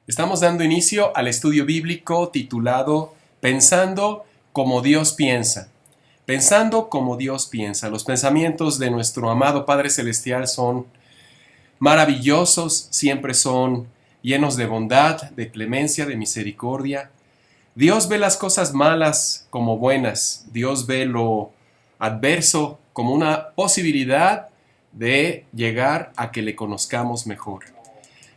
Estamos dando inicio al estudio bíblico titulado Pensando como Dios piensa. Pensando como Dios piensa. Los pensamientos de nuestro amado Padre Celestial son maravillosos, siempre son llenos de bondad, de clemencia, de misericordia. Dios ve las cosas malas como buenas. Dios ve lo adverso como una posibilidad de llegar a que le conozcamos mejor.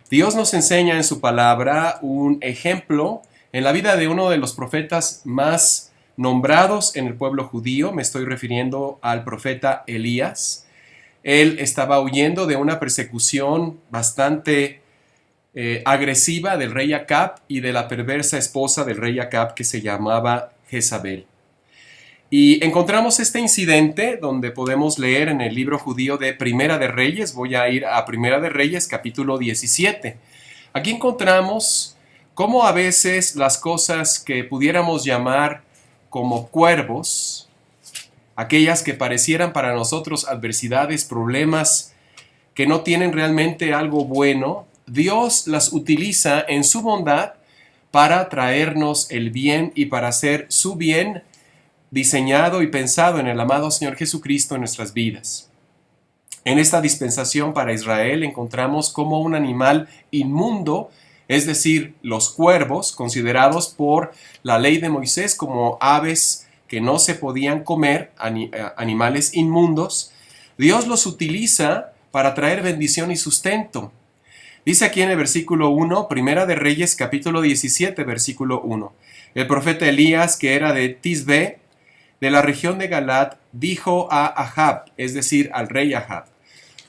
Dios nos enseña en su palabra un ejemplo en la vida de uno de los profetas más nombrados en el pueblo judío. Me estoy refiriendo al profeta Elías. Él estaba huyendo de una persecución bastante agresiva del rey Acab y de la perversa esposa del rey Acab que se llamaba Jezabel. Y encontramos este incidente donde podemos leer en el libro judío de Primera de Reyes. Voy a ir a Primera de Reyes, capítulo 17. Aquí encontramos cómo a veces las cosas que pudiéramos llamar como cuervos, aquellas que parecieran para nosotros adversidades, problemas, que no tienen realmente algo bueno, Dios las utiliza en su bondad para traernos el bien y para hacer su bien diseñado y pensado en el amado Señor Jesucristo en nuestras vidas. En esta dispensación para Israel encontramos como un animal inmundo, es decir, los cuervos, considerados por la ley de Moisés como aves que no se podían comer, animales inmundos, Dios los utiliza para traer bendición y sustento. Dice aquí en el versículo 1, Primera de Reyes, capítulo 17, versículo 1. El profeta Elías, que era de Tisbe, de la región de Galat, dijo a Ahab, es decir, al rey Ahab: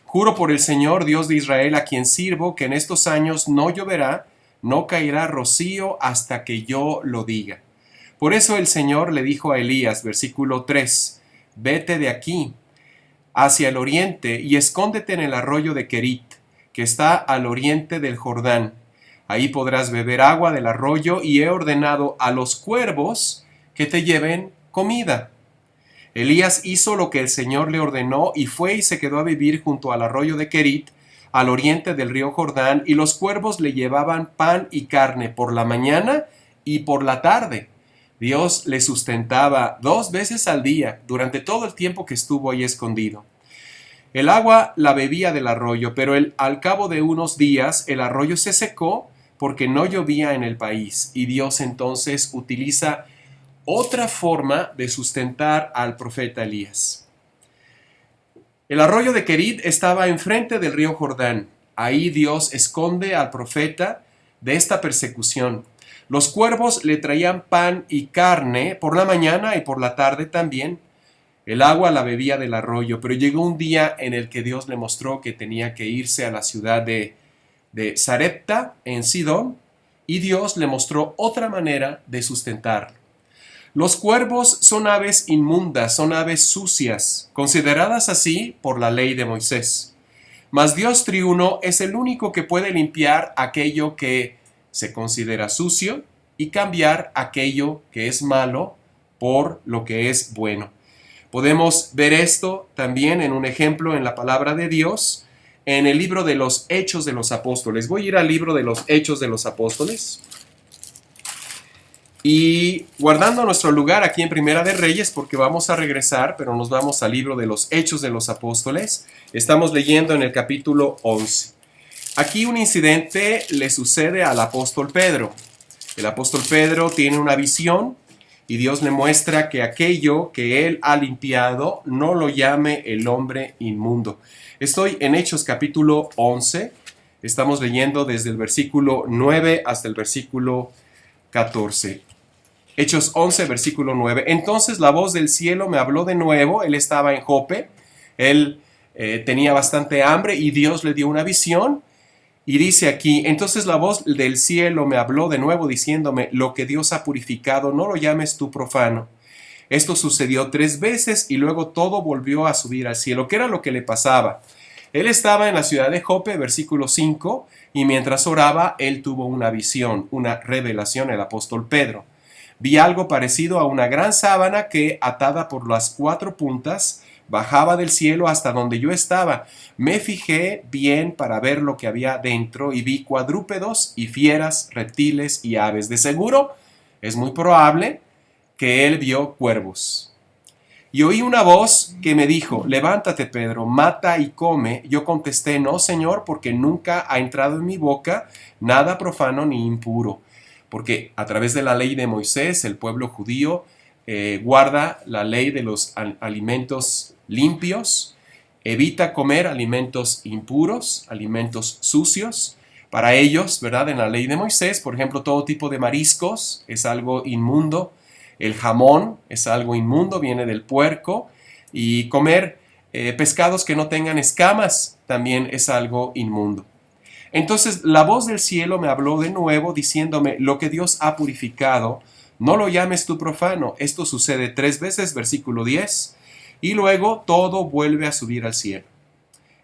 juro por el Señor, Dios de Israel, a quien sirvo, que en estos años no lloverá, no caerá rocío hasta que yo lo diga. Por eso el Señor le dijo a Elías, versículo 3, vete de aquí hacia el oriente y escóndete en el arroyo de Querit, que está al oriente del Jordán. Ahí podrás beber agua del arroyo y he ordenado a los cuervos que te lleven comida. Elías hizo lo que el Señor le ordenó y fue y se quedó a vivir junto al arroyo de Querit, al oriente del río Jordán, y los cuervos le llevaban pan y carne por la mañana y por la tarde. Dios le sustentaba 2 veces al día durante todo el tiempo que estuvo ahí escondido. El agua la bebía del arroyo, pero al cabo de unos días el arroyo se secó porque no llovía en el país, y Dios entonces utiliza otra forma de sustentar al profeta Elías. El arroyo de Querit estaba enfrente del río Jordán. Ahí Dios esconde al profeta de esta persecución. Los cuervos le traían pan y carne por la mañana y por la tarde también. El agua la bebía del arroyo, pero llegó un día en el que Dios le mostró que tenía que irse a la ciudad de Sarepta, en Sidón, y Dios le mostró otra manera de sustentarlo. Los cuervos son aves inmundas, son aves sucias, consideradas así por la ley de Moisés. Mas Dios triuno es el único que puede limpiar aquello que se considera sucio y cambiar aquello que es malo por lo que es bueno. Podemos ver esto también en un ejemplo en la palabra de Dios, en el libro de los Hechos de los Apóstoles. Voy a ir al libro de los Hechos de los Apóstoles. Y guardando nuestro lugar aquí en Primera de Reyes, porque vamos a regresar, pero nos vamos al libro de los Hechos de los Apóstoles. Estamos leyendo en el capítulo 11. Aquí un incidente le sucede al apóstol Pedro. El apóstol Pedro tiene una visión y Dios le muestra que aquello que él ha limpiado no lo llame el hombre inmundo. Estoy en Hechos capítulo 11. Estamos leyendo desde el versículo 9 hasta el versículo 14. Hechos 11, versículo 9. Entonces la voz del cielo me habló de nuevo. Él estaba en Jope. Él tenía bastante hambre y Dios le dio una visión. Y dice aquí: entonces la voz del cielo me habló de nuevo diciéndome: lo que Dios ha purificado, no lo llames tú profano. Esto sucedió 3 veces y luego todo volvió a subir al cielo. ¿Qué era lo que le pasaba? Él estaba en la ciudad de Jope, versículo 5, y mientras oraba, él tuvo una visión, una revelación, el apóstol Pedro. Vi algo parecido a una gran sábana que, atada por las 4 puntas, bajaba del cielo hasta donde yo estaba. Me fijé bien para ver lo que había dentro y vi cuadrúpedos y fieras, reptiles y aves. De seguro, es muy probable que él vio cuervos. Y oí una voz que me dijo, levántate, Pedro, mata y come. Yo contesté, no, Señor, porque nunca ha entrado en mi boca nada profano ni impuro. Porque a través de la ley de Moisés, el pueblo judío guarda la ley de los alimentos limpios, evita comer alimentos impuros, alimentos sucios. Para ellos, ¿verdad? En la ley de Moisés, por ejemplo, todo tipo de mariscos es algo inmundo. El jamón es algo inmundo, viene del puerco, y comer pescados que no tengan escamas también es algo inmundo. Entonces la voz del cielo me habló de nuevo diciéndome, lo que Dios ha purificado, no lo llames tú profano. Esto sucede 3 veces, versículo 10, y luego todo vuelve a subir al cielo.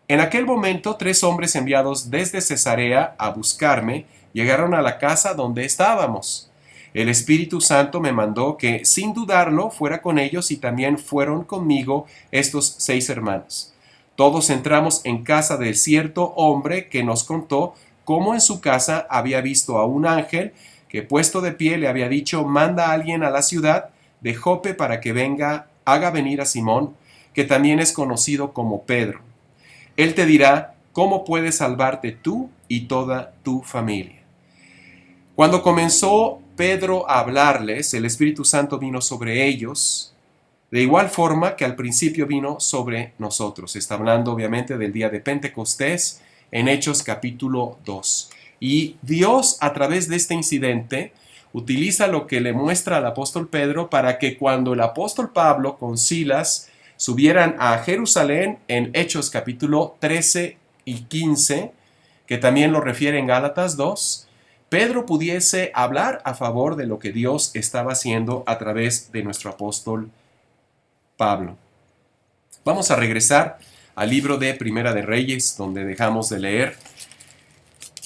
En aquel momento 3 hombres enviados desde Cesarea a buscarme llegaron a la casa donde estábamos. El Espíritu Santo me mandó que, sin dudarlo, fuera con ellos y también fueron conmigo estos 6 hermanos. Todos entramos en casa del cierto hombre que nos contó cómo en su casa había visto a un ángel que puesto de pie le había dicho, manda a alguien a la ciudad de Jope para que haga venir a Simón, que también es conocido como Pedro. Él te dirá cómo puedes salvarte tú y toda tu familia. Cuando comenzó Pedro a hablarles, el Espíritu Santo vino sobre ellos, de igual forma que al principio vino sobre nosotros. Está hablando obviamente del día de Pentecostés en Hechos capítulo 2. Y Dios, a través de este incidente, utiliza lo que le muestra al apóstol Pedro para que cuando el apóstol Pablo con Silas subieran a Jerusalén en Hechos capítulo 13 y 15, que también lo refiere en Gálatas 2, Pedro pudiese hablar a favor de lo que Dios estaba haciendo a través de nuestro apóstol Pablo. Vamos a regresar al libro de Primera de Reyes, donde dejamos de leer.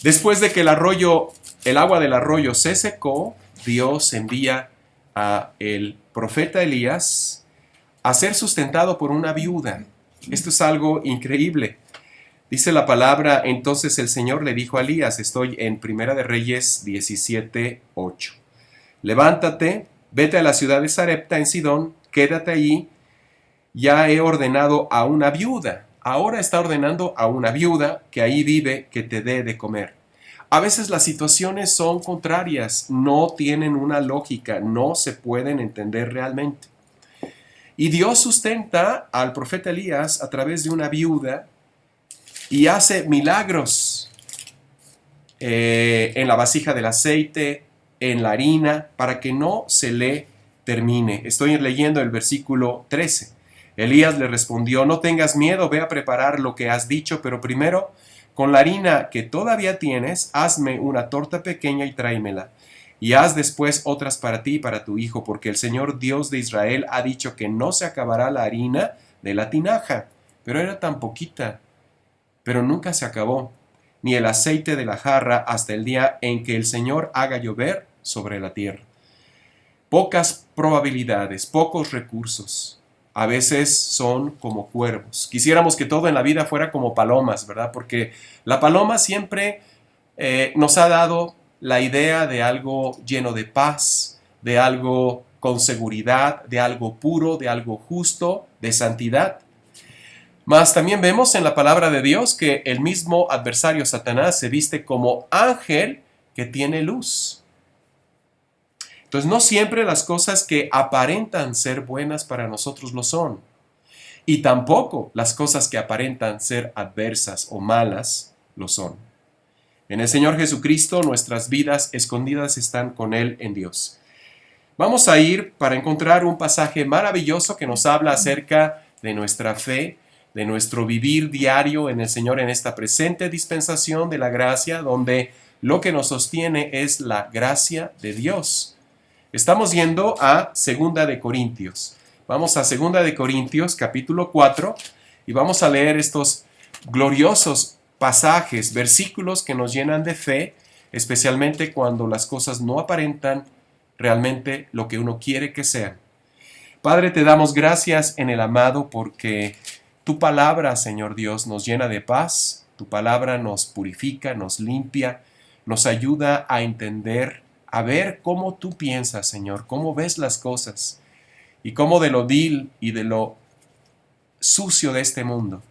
Después de que el agua del arroyo se secó, Dios envía a el profeta Elías a ser sustentado por una viuda. Esto es algo increíble. Dice la palabra, entonces el Señor le dijo a Elías, estoy en Primera de Reyes 17:8. Levántate, vete a la ciudad de Sarepta en Sidón, quédate allí, ya he ordenado a una viuda. Ahora está ordenando a una viuda que ahí vive que te dé de comer. A veces las situaciones son contrarias, no tienen una lógica, no se pueden entender realmente. Y Dios sustenta al profeta Elías a través de una viuda y hace milagros en la vasija del aceite, en la harina, para que no se le termine. Estoy leyendo el versículo 13. Elías le respondió, no tengas miedo, ve a preparar lo que has dicho, pero primero, con la harina que todavía tienes, hazme una torta pequeña y tráemela. Y haz después otras para ti y para tu hijo, porque el Señor Dios de Israel ha dicho que no se acabará la harina de la tinaja. Pero era tan poquita, pero nunca se acabó, ni el aceite de la jarra hasta el día en que el Señor haga llover sobre la tierra. Pocas probabilidades, pocos recursos. A veces son como cuervos. Quisiéramos que todo en la vida fuera como palomas, ¿verdad? Porque la paloma siempre nos ha dado la idea de algo lleno de paz, de algo con seguridad, de algo puro, de algo justo, de santidad. Mas también vemos en la palabra de Dios que el mismo adversario Satanás se viste como ángel que tiene luz. Entonces no siempre las cosas que aparentan ser buenas para nosotros lo son. Y tampoco las cosas que aparentan ser adversas o malas lo son. En el Señor Jesucristo nuestras vidas escondidas están con Él en Dios. Vamos a ir para encontrar un pasaje maravilloso que nos habla acerca de nuestra fe, de nuestro vivir diario en el Señor en esta presente dispensación de la gracia, donde lo que nos sostiene es la gracia de Dios. Estamos yendo a 2 de Corintios. Vamos a 2 de Corintios, capítulo 4, y vamos a leer estos gloriosos pasajes, versículos que nos llenan de fe, especialmente cuando las cosas no aparentan realmente lo que uno quiere que sean. Padre, te damos gracias en el amado porque tu palabra, Señor Dios, nos llena de paz, tu palabra nos purifica, nos limpia, nos ayuda a entender, a ver cómo tú piensas, Señor, cómo ves las cosas y cómo de lo vil y de lo sucio de este mundo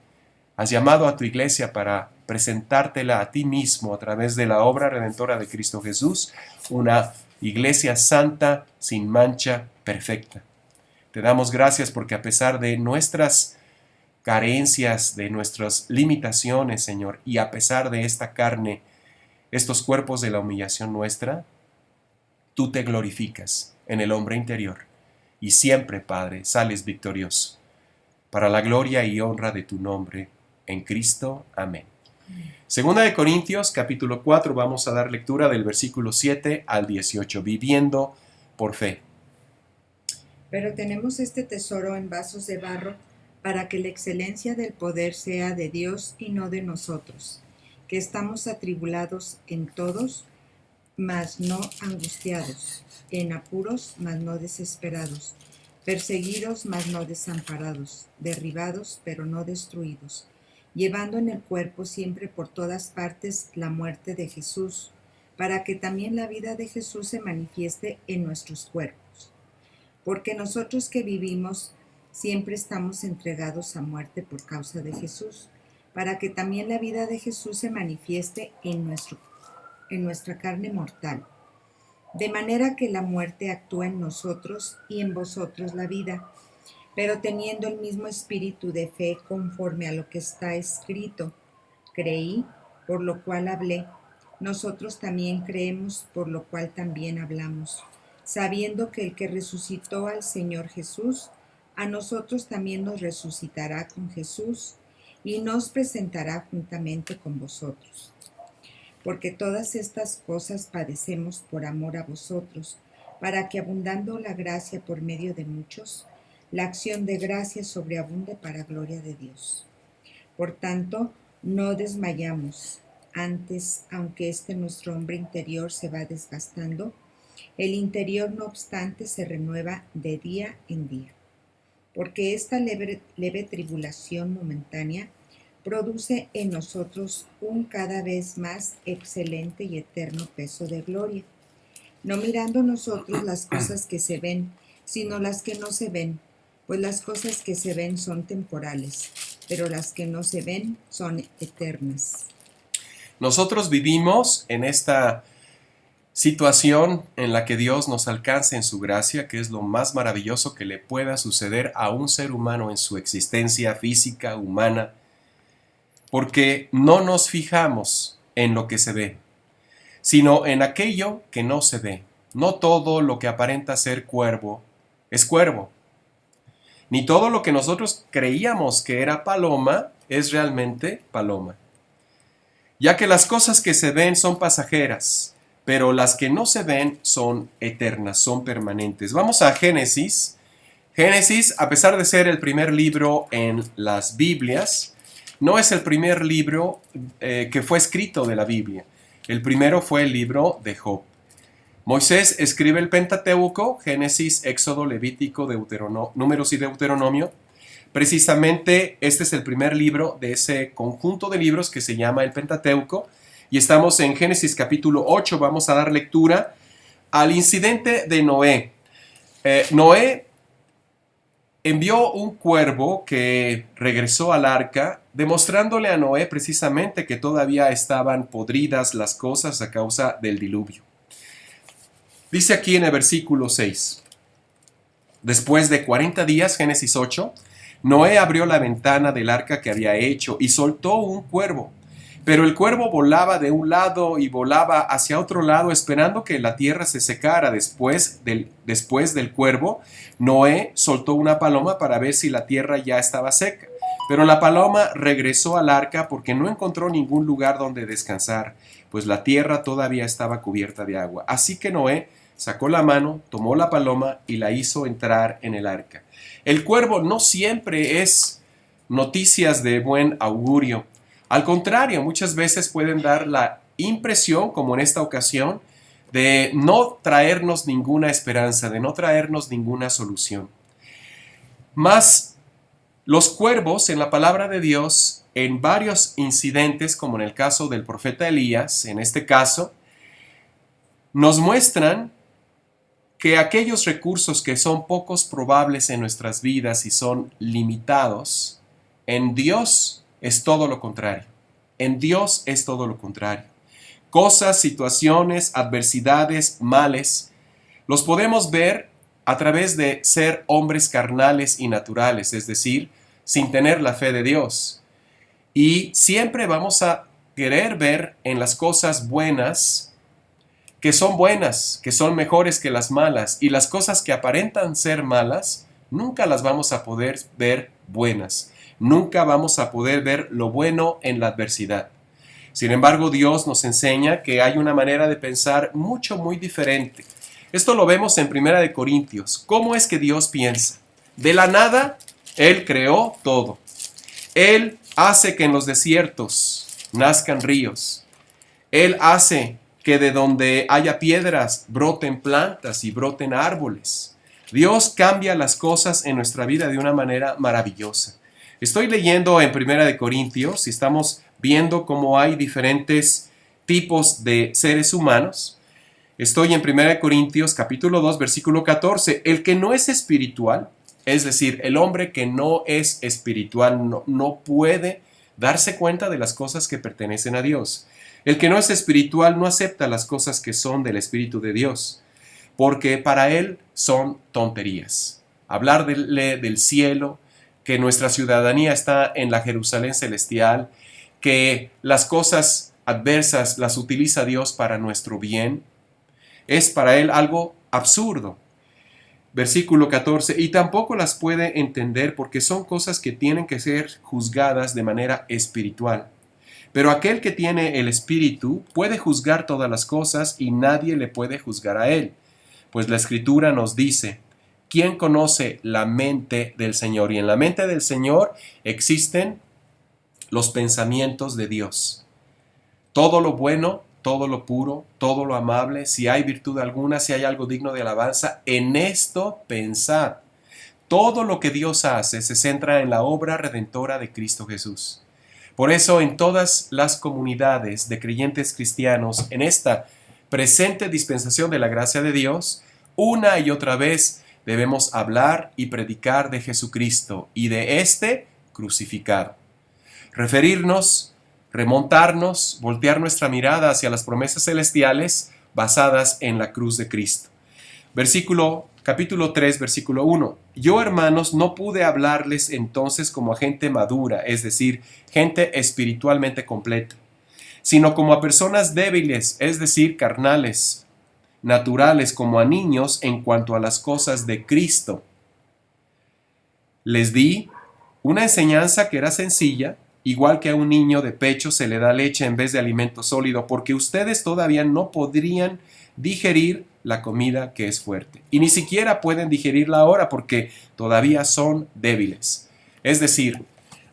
has llamado a tu iglesia para presentártela a ti mismo a través de la obra redentora de Cristo Jesús, una iglesia santa, sin mancha, perfecta. Te damos gracias porque a pesar de nuestras carencias, de nuestras limitaciones, Señor, y a pesar de esta carne, estos cuerpos de la humillación nuestra, tú te glorificas en el hombre interior y siempre, Padre, sales victorioso. Para la gloria y honra de tu nombre, en Cristo. Amén. Segunda de Corintios, capítulo 4, vamos a dar lectura del versículo 7 al 18, viviendo por fe. Pero tenemos este tesoro en vasos de barro, para que la excelencia del poder sea de Dios y no de nosotros, que estamos atribulados en todos, mas no angustiados, en apuros, mas no desesperados, perseguidos, mas no desamparados, derribados, pero no destruidos, llevando en el cuerpo siempre por todas partes la muerte de Jesús, para que también la vida de Jesús se manifieste en nuestros cuerpos. Porque nosotros que vivimos siempre estamos entregados a muerte por causa de Jesús, para que también la vida de Jesús se manifieste en nuestra carne mortal. De manera que la muerte actúa en nosotros y en vosotros la vida, pero teniendo el mismo espíritu de fe conforme a lo que está escrito. Creí, por lo cual hablé. Nosotros también creemos, por lo cual también hablamos, sabiendo que el que resucitó al Señor Jesús, a nosotros también nos resucitará con Jesús y nos presentará juntamente con vosotros. Porque todas estas cosas padecemos por amor a vosotros, para que abundando la gracia por medio de muchos, la acción de gracia sobreabunde para gloria de Dios. Por tanto, no desmayamos. Antes, aunque nuestro hombre interior se va desgastando, el interior no obstante se renueva de día en día. Porque esta leve tribulación momentánea produce en nosotros un cada vez más excelente y eterno peso de gloria, no mirando nosotros las cosas que se ven, sino las que no se ven, pues las cosas que se ven son temporales, pero las que no se ven son eternas. Nosotros vivimos en esta situación en la que Dios nos alcanza en su gracia, que es lo más maravilloso que le pueda suceder a un ser humano en su existencia física, humana, porque no nos fijamos en lo que se ve, sino en aquello que no se ve. No todo lo que aparenta ser cuervo es cuervo, ni todo lo que nosotros creíamos que era paloma es realmente paloma, ya que las cosas que se ven son pasajeras, pero las que no se ven son eternas, son permanentes. Vamos a Génesis. Génesis, a pesar de ser el primer libro en las Biblias, no es el primer libro que fue escrito de la Biblia. El primero fue el libro de Job. Moisés escribe el Pentateuco, Génesis, Éxodo, Levítico, Números y Deuteronomio. Precisamente este es el primer libro de ese conjunto de libros que se llama el Pentateuco. Y estamos en Génesis capítulo 8, vamos a dar lectura al incidente de Noé. Noé envió un cuervo que regresó al arca, demostrándole a Noé precisamente que todavía estaban podridas las cosas a causa del diluvio. Dice aquí en el versículo 6, después de 40 días, Génesis 8, Noé abrió la ventana del arca que había hecho y soltó un cuervo. Pero el cuervo volaba de un lado y volaba hacia otro lado, esperando que la tierra se secara. Después del cuervo, Noé soltó una paloma para ver si la tierra ya estaba seca. Pero la paloma regresó al arca porque no encontró ningún lugar donde descansar, pues la tierra todavía estaba cubierta de agua. Así que Noé sacó la mano, tomó la paloma y la hizo entrar en el arca. El cuervo no siempre es noticias de buen augurio. Al contrario, muchas veces pueden dar la impresión, como en esta ocasión, de no traernos ninguna esperanza, de no traernos ninguna solución. Mas los cuervos en la palabra de Dios, en varios incidentes, como en el caso del profeta Elías, en este caso, nos muestran que aquellos recursos que son pocos probables en nuestras vidas y son limitados, en Dios es todo lo contrario. En Dios es todo lo contrario. Cosas, situaciones, adversidades, males, los podemos ver a través de ser hombres carnales y naturales, es decir, sin tener la fe de Dios. Y siempre vamos a querer ver en las cosas buenas, que son mejores que las malas, y las cosas que aparentan ser malas, nunca las vamos a poder ver buenas. Nunca vamos a poder ver lo bueno en la adversidad. Sin embargo, Dios nos enseña que hay una manera de pensar muy diferente. Esto lo vemos en 1 Corintios. ¿Cómo es que Dios piensa? De la nada, Él creó todo. Él hace que en los desiertos nazcan ríos. Él hace que de donde haya piedras broten plantas y broten árboles. Dios cambia las cosas en nuestra vida de una manera maravillosa. Estoy leyendo en 1 Corintios y estamos viendo cómo hay diferentes tipos de seres humanos. Estoy en 1 Corintios capítulo 2 versículo 14. El que no es espiritual, es decir, el hombre que no es espiritual no puede darse cuenta de las cosas que pertenecen a Dios. El que no es espiritual no acepta las cosas que son del Espíritu de Dios, porque para él son tonterías. Hablarle del cielo, que nuestra ciudadanía está en la Jerusalén celestial, que las cosas adversas las utiliza Dios para nuestro bien, es para él algo absurdo. Versículo 14, y tampoco las puede entender porque son cosas que tienen que ser juzgadas de manera espiritual. Pero aquel que tiene el Espíritu puede juzgar todas las cosas y nadie le puede juzgar a él. Pues la Escritura nos dice, ¿quién conoce la mente del Señor? Y en la mente del Señor existen los pensamientos de Dios. Todo lo bueno, todo lo puro, todo lo amable, si hay virtud alguna, si hay algo digno de alabanza, en esto pensad. Todo lo que Dios hace se centra en la obra redentora de Cristo Jesús. Por eso en todas las comunidades de creyentes cristianos, en esta presente dispensación de la gracia de Dios, una y otra vez debemos hablar y predicar de Jesucristo y de este crucificado. Referirnos, remontarnos, voltear nuestra mirada hacia las promesas celestiales basadas en la cruz de Cristo. Capítulo 3, versículo 1. Yo, hermanos, no pude hablarles entonces como a gente madura, es decir, gente espiritualmente completa, sino como a personas débiles, es decir, carnales, naturales, como a niños en cuanto a las cosas de Cristo. Les di una enseñanza que era sencilla, igual que a un niño de pecho se le da leche en vez de alimento sólido, porque ustedes todavía no podrían digerir la comida que es fuerte. Y ni siquiera pueden digerirla ahora porque todavía son débiles. Es decir,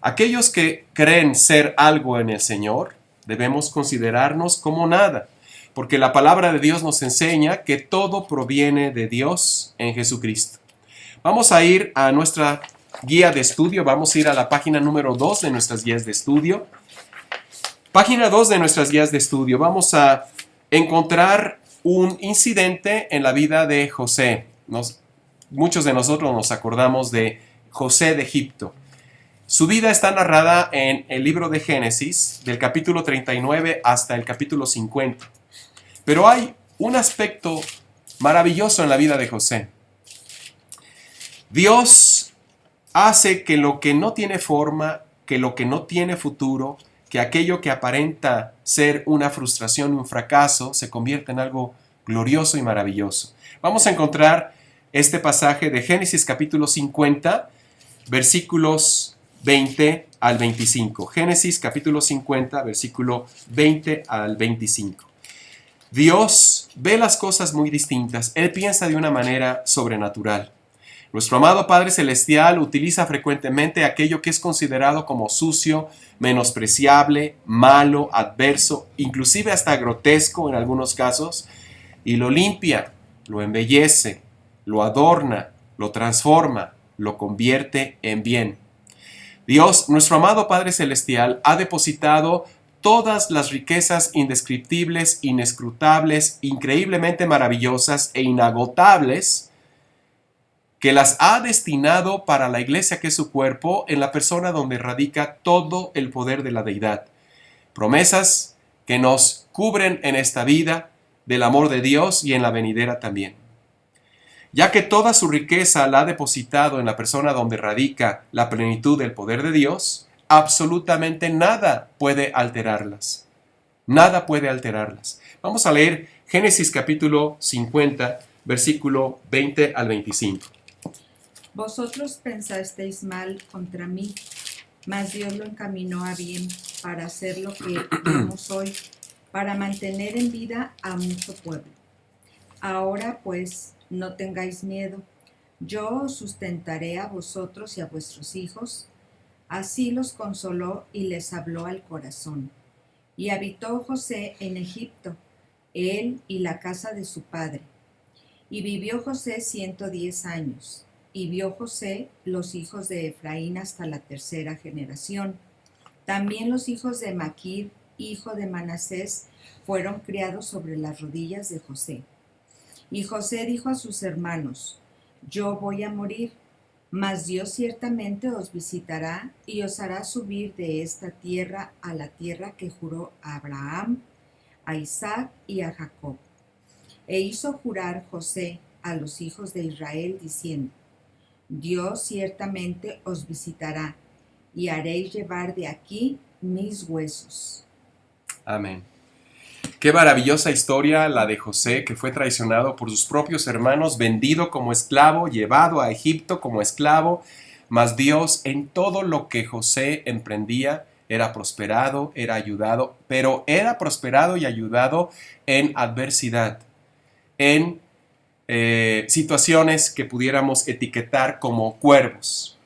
aquellos que creen ser algo en el Señor, debemos considerarnos como nada, porque la palabra de Dios nos enseña que todo proviene de Dios en Jesucristo. Vamos a ir a nuestra guía de estudio, vamos a ir a la página número 2 de nuestras guías de estudio. Página 2 de nuestras guías de estudio, vamos a encontrar un incidente en la vida de José. Muchos de nosotros nos acordamos de José de Egipto. Su vida está narrada en el libro de Génesis, del capítulo 39 hasta el capítulo 50. Pero hay un aspecto maravilloso en la vida de José. Dios hace que lo que no tiene forma, que lo que no tiene futuro, que aquello que aparenta ser una frustración y un fracaso se convierta en algo glorioso y maravilloso. Vamos a encontrar este pasaje de Génesis capítulo 50, versículos 20 al 25. Génesis capítulo 50, versículo 20 al 25. Dios ve las cosas muy distintas. Él piensa de una manera sobrenatural. Nuestro amado Padre Celestial utiliza frecuentemente aquello que es considerado como sucio, menospreciable, malo, adverso, inclusive hasta grotesco en algunos casos, y lo limpia, lo embellece, lo adorna, lo transforma, lo convierte en bien. Dios, nuestro amado Padre Celestial, ha depositado todas las riquezas indescriptibles, inescrutables, increíblemente maravillosas e inagotables, que las ha destinado para la iglesia que es su cuerpo, en la persona donde radica todo el poder de la deidad. Promesas que nos cubren en esta vida del amor de Dios y en la venidera también. Ya que toda su riqueza la ha depositado en la persona donde radica la plenitud del poder de Dios, absolutamente nada puede alterarlas. Nada puede alterarlas. Vamos a leer Génesis capítulo 50, versículo 20 al 25. Vosotros pensasteis mal contra mí, mas Dios lo encaminó a bien para hacer lo que vemos hoy, para mantener en vida a mucho pueblo. Ahora pues, no tengáis miedo, yo os sustentaré a vosotros y a vuestros hijos. Así los consoló y les habló al corazón. Y habitó José en Egipto, él y la casa de su padre. Y vivió José 110 años. Y vio José los hijos de Efraín hasta la tercera generación. También los hijos de Maquir, hijo de Manasés, fueron criados sobre las rodillas de José. Y José dijo a sus hermanos: yo voy a morir, mas Dios ciertamente os visitará y os hará subir de esta tierra a la tierra que juró a Abraham, a Isaac y a Jacob. E hizo jurar José a los hijos de Israel diciendo: Dios ciertamente os visitará y haréis llevar de aquí mis huesos. Amén. Qué maravillosa historia la de José, que fue traicionado por sus propios hermanos, vendido como esclavo, llevado a Egipto como esclavo, mas Dios en todo lo que José emprendía era prosperado, era ayudado, pero era prosperado y ayudado en adversidad, en situaciones que pudiéramos etiquetar como cuervos.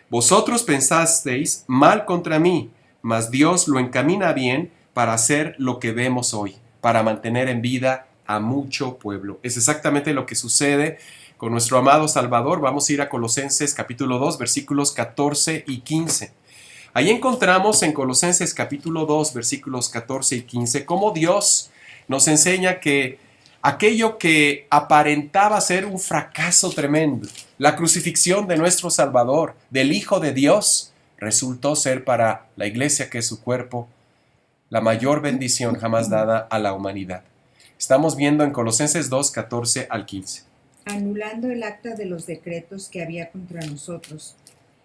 Vosotros pensasteis mal contra mí, mas Dios lo encamina bien para hacer lo que vemos hoy, para mantener en vida a mucho pueblo. Es exactamente lo que sucede con nuestro amado Salvador. Vamos a ir a Colosenses capítulo 2, versículos 14 y 15. Ahí encontramos en Colosenses capítulo 2, versículos 14 y 15, cómo Dios nos enseña que aquello que aparentaba ser un fracaso tremendo, la crucifixión de nuestro Salvador, del Hijo de Dios, resultó ser para la iglesia que es su cuerpo, la mayor bendición jamás dada a la humanidad. Estamos viendo en Colosenses 2, 14 al 15. Anulando el acta de los decretos que había contra nosotros,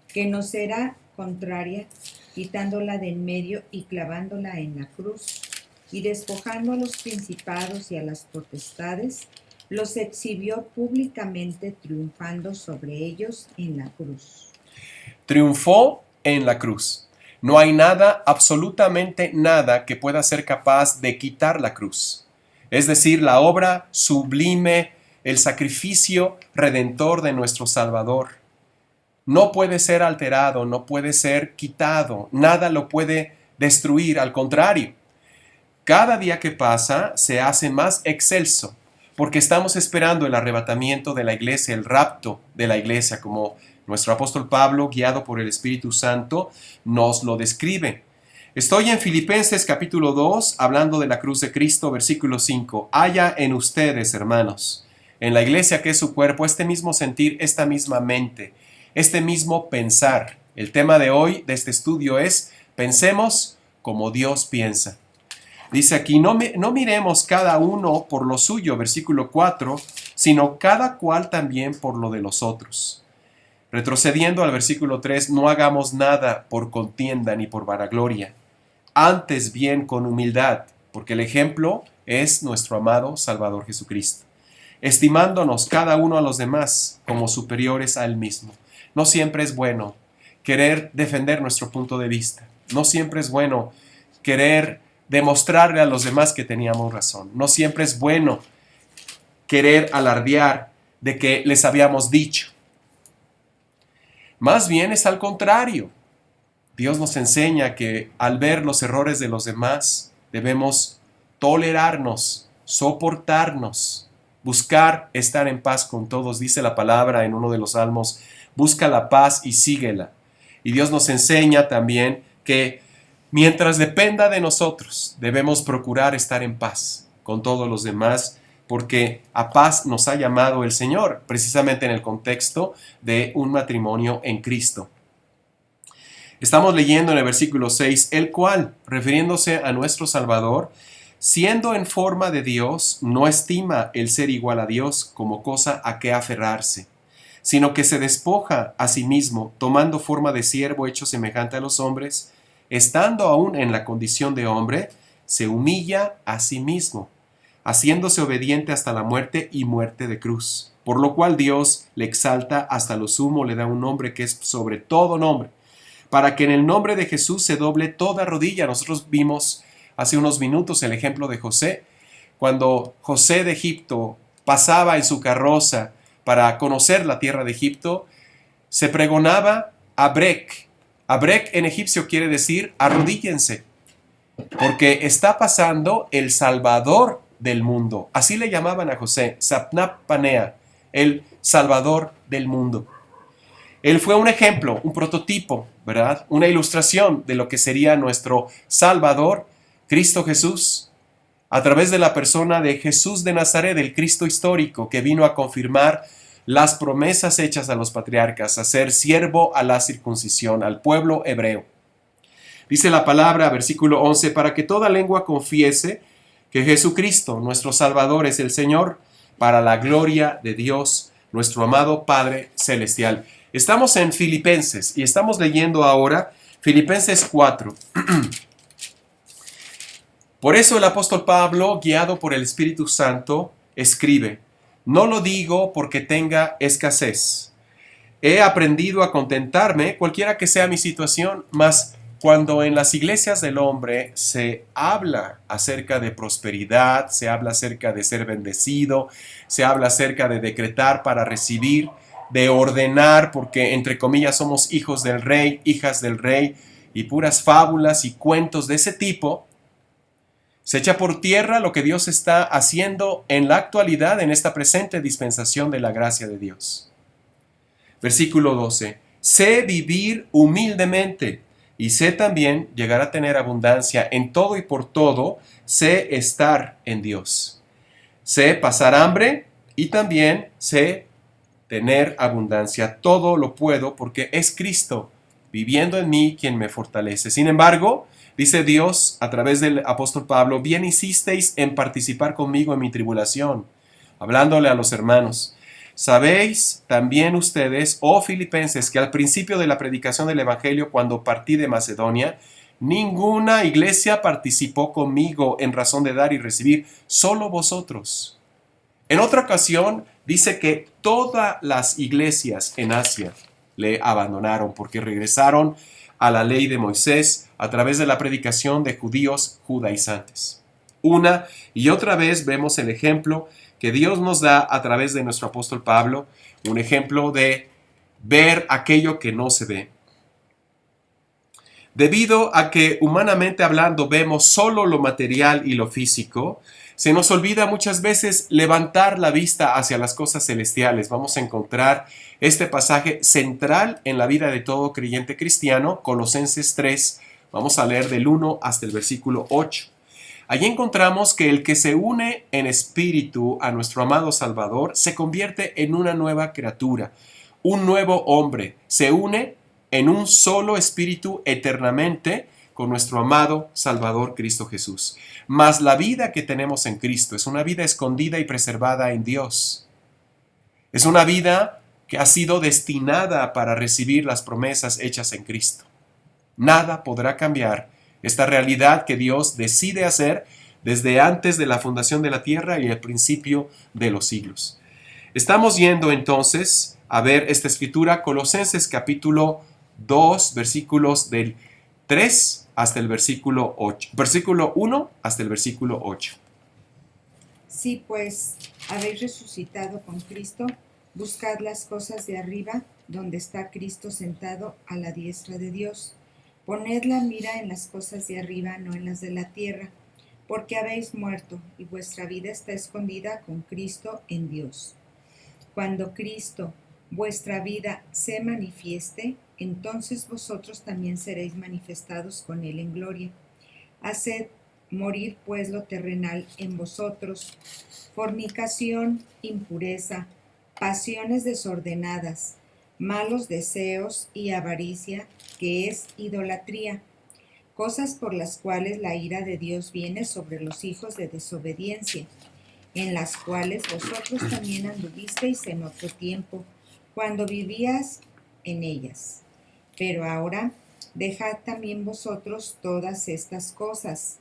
que nos era contraria, quitándola de en medio y clavándola en la cruz, y despojando a los principados y a las potestades, los exhibió públicamente, triunfando sobre ellos en la cruz. Triunfó en la cruz. No hay nada, absolutamente nada, que pueda ser capaz de quitar la cruz. Es decir, la obra sublime, el sacrificio redentor de nuestro Salvador. No puede ser alterado, no puede ser quitado, nada lo puede destruir, al contrario. Cada día que pasa se hace más excelso, porque estamos esperando el arrebatamiento de la iglesia, el rapto de la iglesia, como nuestro apóstol Pablo, guiado por el Espíritu Santo, nos lo describe. Estoy en Filipenses capítulo 2, hablando de la cruz de Cristo, versículo 5. Haya en ustedes, hermanos, en la iglesia que es su cuerpo, este mismo sentir, esta misma mente, este mismo pensar. El tema de hoy de este estudio es: pensemos como Dios piensa. Dice aquí, no miremos cada uno por lo suyo, versículo 4, sino cada cual también por lo de los otros. Retrocediendo al versículo 3, no hagamos nada por contienda ni por vanagloria, antes bien con humildad, porque el ejemplo es nuestro amado Salvador Jesucristo, estimándonos cada uno a los demás como superiores a él mismo. No siempre es bueno querer defender nuestro punto de vista, no siempre es bueno querer demostrarle a los demás que teníamos razón, no siempre es bueno querer alardear de que les habíamos dicho. Más bien es al contrario. Dios nos enseña que al ver los errores de los demás, debemos tolerarnos, soportarnos, buscar estar en paz con todos. Dice la palabra en uno de los salmos: busca la paz y síguela. Y Dios nos enseña también que mientras dependa de nosotros, debemos procurar estar en paz con todos los demás, porque a paz nos ha llamado el Señor, precisamente en el contexto de un matrimonio en Cristo. Estamos leyendo en el versículo 6, el cual, refiriéndose a nuestro Salvador, siendo en forma de Dios, no estima el ser igual a Dios como cosa a que aferrarse, sino que se despoja a sí mismo, tomando forma de siervo hecho semejante a los hombres, estando aún en la condición de hombre, se humilla a sí mismo, haciéndose obediente hasta la muerte y muerte de cruz. Por lo cual Dios le exalta hasta lo sumo, le da un nombre que es sobre todo nombre, para que en el nombre de Jesús se doble toda rodilla. Nosotros vimos hace unos minutos el ejemplo de José. Cuando José de Egipto pasaba en su carroza para conocer la tierra de Egipto, se pregonaba abrek. Abrek en egipcio quiere decir arrodíllense, porque está pasando el Salvador del mundo. Así le llamaban a José, Sapnap Panea, el Salvador del mundo. Él fue un ejemplo, un prototipo, ¿verdad? Una ilustración de lo que sería nuestro Salvador, Cristo Jesús, a través de la persona de Jesús de Nazaret, el Cristo histórico, que vino a confirmar las promesas hechas a los patriarcas, a ser siervo a la circuncisión, al pueblo hebreo. Dice la palabra, versículo 11, para que toda lengua confiese que Jesucristo, nuestro Salvador, es el Señor, para la gloria de Dios, nuestro amado Padre Celestial. Estamos en Filipenses y estamos leyendo ahora Filipenses 4. Por eso el apóstol Pablo, guiado por el Espíritu Santo, escribe, no lo digo porque tenga escasez. He aprendido a contentarme, cualquiera que sea mi situación, mas cuando en las iglesias del hombre se habla acerca de prosperidad, se habla acerca de ser bendecido, se habla acerca de decretar para recibir, de ordenar, porque entre comillas somos hijos del rey, hijas del rey, y puras fábulas y cuentos de ese tipo, se echa por tierra lo que Dios está haciendo en la actualidad, en esta presente dispensación de la gracia de Dios. Versículo 12. Sé vivir humildemente y sé también llegar a tener abundancia en todo y por todo, sé estar en Dios. Sé pasar hambre y también sé tener abundancia. Todo lo puedo porque es Cristo viviendo en mí quien me fortalece. Sin embargo, dice Dios a través del apóstol Pablo, bien hicisteis en participar conmigo en mi tribulación, hablándole a los hermanos. Sabéis también ustedes, oh filipenses, que al principio de la predicación del evangelio, cuando partí de Macedonia, ninguna iglesia participó conmigo en razón de dar y recibir, solo vosotros. En otra ocasión dice que todas las iglesias en Asia le abandonaron porque regresaron a la ley de Moisés a través de la predicación de judíos judaizantes. Una y otra vez vemos el ejemplo que Dios nos da a través de nuestro apóstol Pablo, un ejemplo de ver aquello que no se ve. Debido a que humanamente hablando vemos solo lo material y lo físico, se nos olvida muchas veces levantar la vista hacia las cosas celestiales. Vamos a encontrar este pasaje central en la vida de todo creyente cristiano, Colosenses 3. Vamos a leer del 1 hasta el versículo 8. Allí encontramos que el que se une en espíritu a nuestro amado Salvador se convierte en una nueva criatura, un nuevo hombre. Se une en un solo espíritu eternamente con nuestro amado Salvador Cristo Jesús. Mas la vida que tenemos en Cristo es una vida escondida y preservada en Dios. Es una vida que ha sido destinada para recibir las promesas hechas en Cristo. Nada podrá cambiar esta realidad que Dios decide hacer desde antes de la fundación de la tierra y el principio de los siglos. Estamos yendo entonces a ver esta escritura, Colosenses capítulo 2, versículos del 3 hasta el versículo 8. Versículo 1 hasta el versículo 8. Si pues habéis resucitado con Cristo, buscad las cosas de arriba, donde está Cristo sentado a la diestra de Dios. Poned la mira en las cosas de arriba, no en las de la tierra, porque habéis muerto, y vuestra vida está escondida con Cristo en Dios. Cuando Cristo, vuestra vida se manifieste, entonces vosotros también seréis manifestados con él en gloria. Haced morir pues lo terrenal en vosotros: fornicación, impureza, pasiones desordenadas, malos deseos y avaricia, que es idolatría, cosas por las cuales la ira de Dios viene sobre los hijos de desobediencia, en las cuales vosotros también anduvisteis en otro tiempo, cuando vivías en ellas. Pero ahora dejad también vosotros todas estas cosas: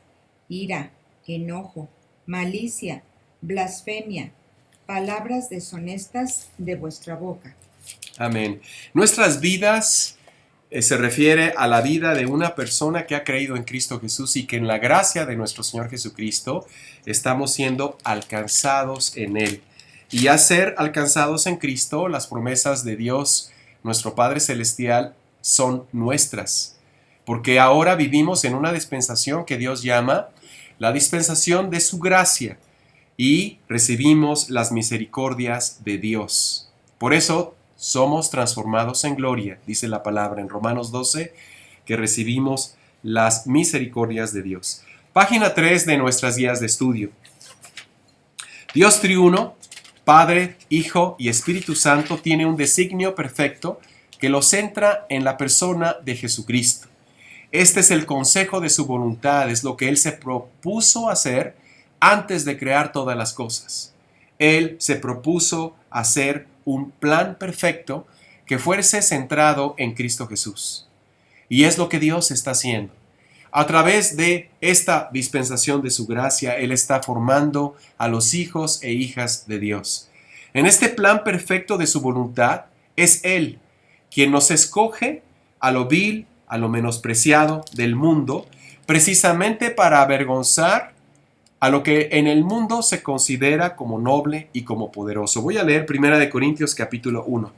ira, enojo, malicia, blasfemia, palabras deshonestas de vuestra boca. Amén. Nuestras vidas se refiere a la vida de una persona que ha creído en Cristo Jesús y que en la gracia de nuestro Señor Jesucristo estamos siendo alcanzados en Él. Y al ser alcanzados en Cristo, las promesas de Dios, nuestro Padre Celestial, son nuestras. Porque ahora vivimos en una dispensación que Dios llama la dispensación de su gracia y recibimos las misericordias de Dios. Por eso somos transformados en gloria, dice la palabra en Romanos 12, que recibimos las misericordias de Dios. Página 3 de nuestras guías de estudio. Dios triuno, Padre, Hijo y Espíritu Santo, tiene un designio perfecto que lo centra en la persona de Jesucristo. Este es el consejo de su voluntad, es lo que Él se propuso hacer antes de crear todas las cosas. Él se propuso hacer un plan perfecto que fuese centrado en Cristo Jesús. Y es lo que Dios está haciendo. A través de esta dispensación de su gracia, Él está formando a los hijos e hijas de Dios. En este plan perfecto de su voluntad, es Él quien nos escoge a lo vil, a lo menospreciado del mundo, precisamente para avergonzar a lo que en el mundo se considera como noble y como poderoso. Voy a leer 1 Corintios capítulo 1.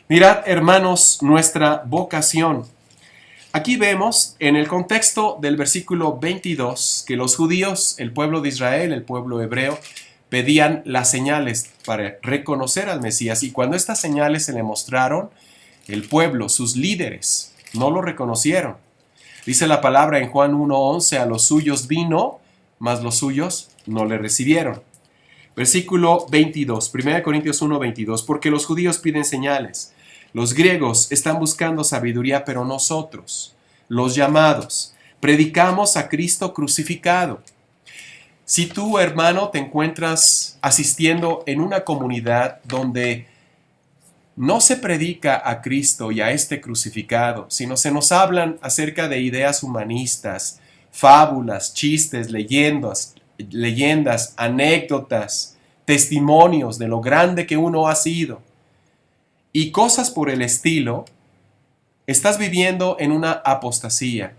Mirad, hermanos, nuestra vocación. Aquí vemos en el contexto del versículo 22 que los judíos, el pueblo de Israel, el pueblo hebreo, pedían las señales para reconocer al Mesías, y cuando estas señales se le mostraron, el pueblo, sus líderes, no lo reconocieron. Dice la palabra en Juan 1:11, a los suyos vino, mas los suyos no le recibieron. Versículo 22, 1 Corintios 1:22, porque los judíos piden señales, los griegos están buscando sabiduría, pero nosotros, los llamados, predicamos a Cristo crucificado. Si tú, hermano, te encuentras asistiendo en una comunidad donde no se predica a Cristo y a este crucificado, sino se nos hablan acerca de ideas humanistas, fábulas, chistes, leyendas, anécdotas, testimonios de lo grande que uno ha sido y cosas por el estilo, estás viviendo en una apostasía.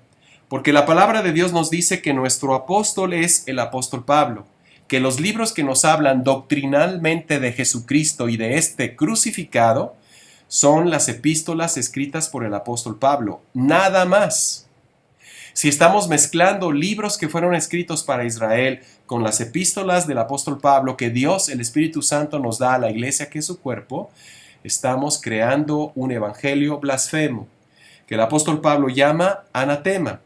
Porque la palabra de Dios nos dice que nuestro apóstol es el apóstol Pablo, que los libros que nos hablan doctrinalmente de Jesucristo y de este crucificado son las epístolas escritas por el apóstol Pablo, nada más. Si estamos mezclando libros que fueron escritos para Israel con las epístolas del apóstol Pablo que Dios, el Espíritu Santo, nos da a la iglesia que es su cuerpo, estamos creando un evangelio blasfemo, que el apóstol Pablo llama anatema.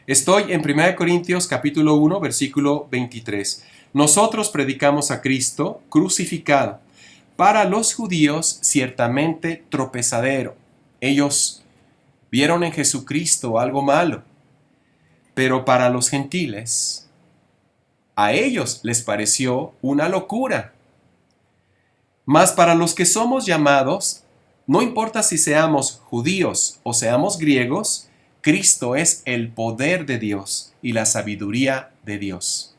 Estoy en 1 Corintios capítulo 1, versículo 23. Nosotros predicamos a Cristo crucificado, para los judíos ciertamente tropezadero. Ellos vieron en Jesucristo algo malo, pero para los gentiles, a ellos les pareció una locura. Mas para los que somos llamados, no importa si seamos judíos o seamos griegos, Cristo es el poder de Dios y la sabiduría de Dios.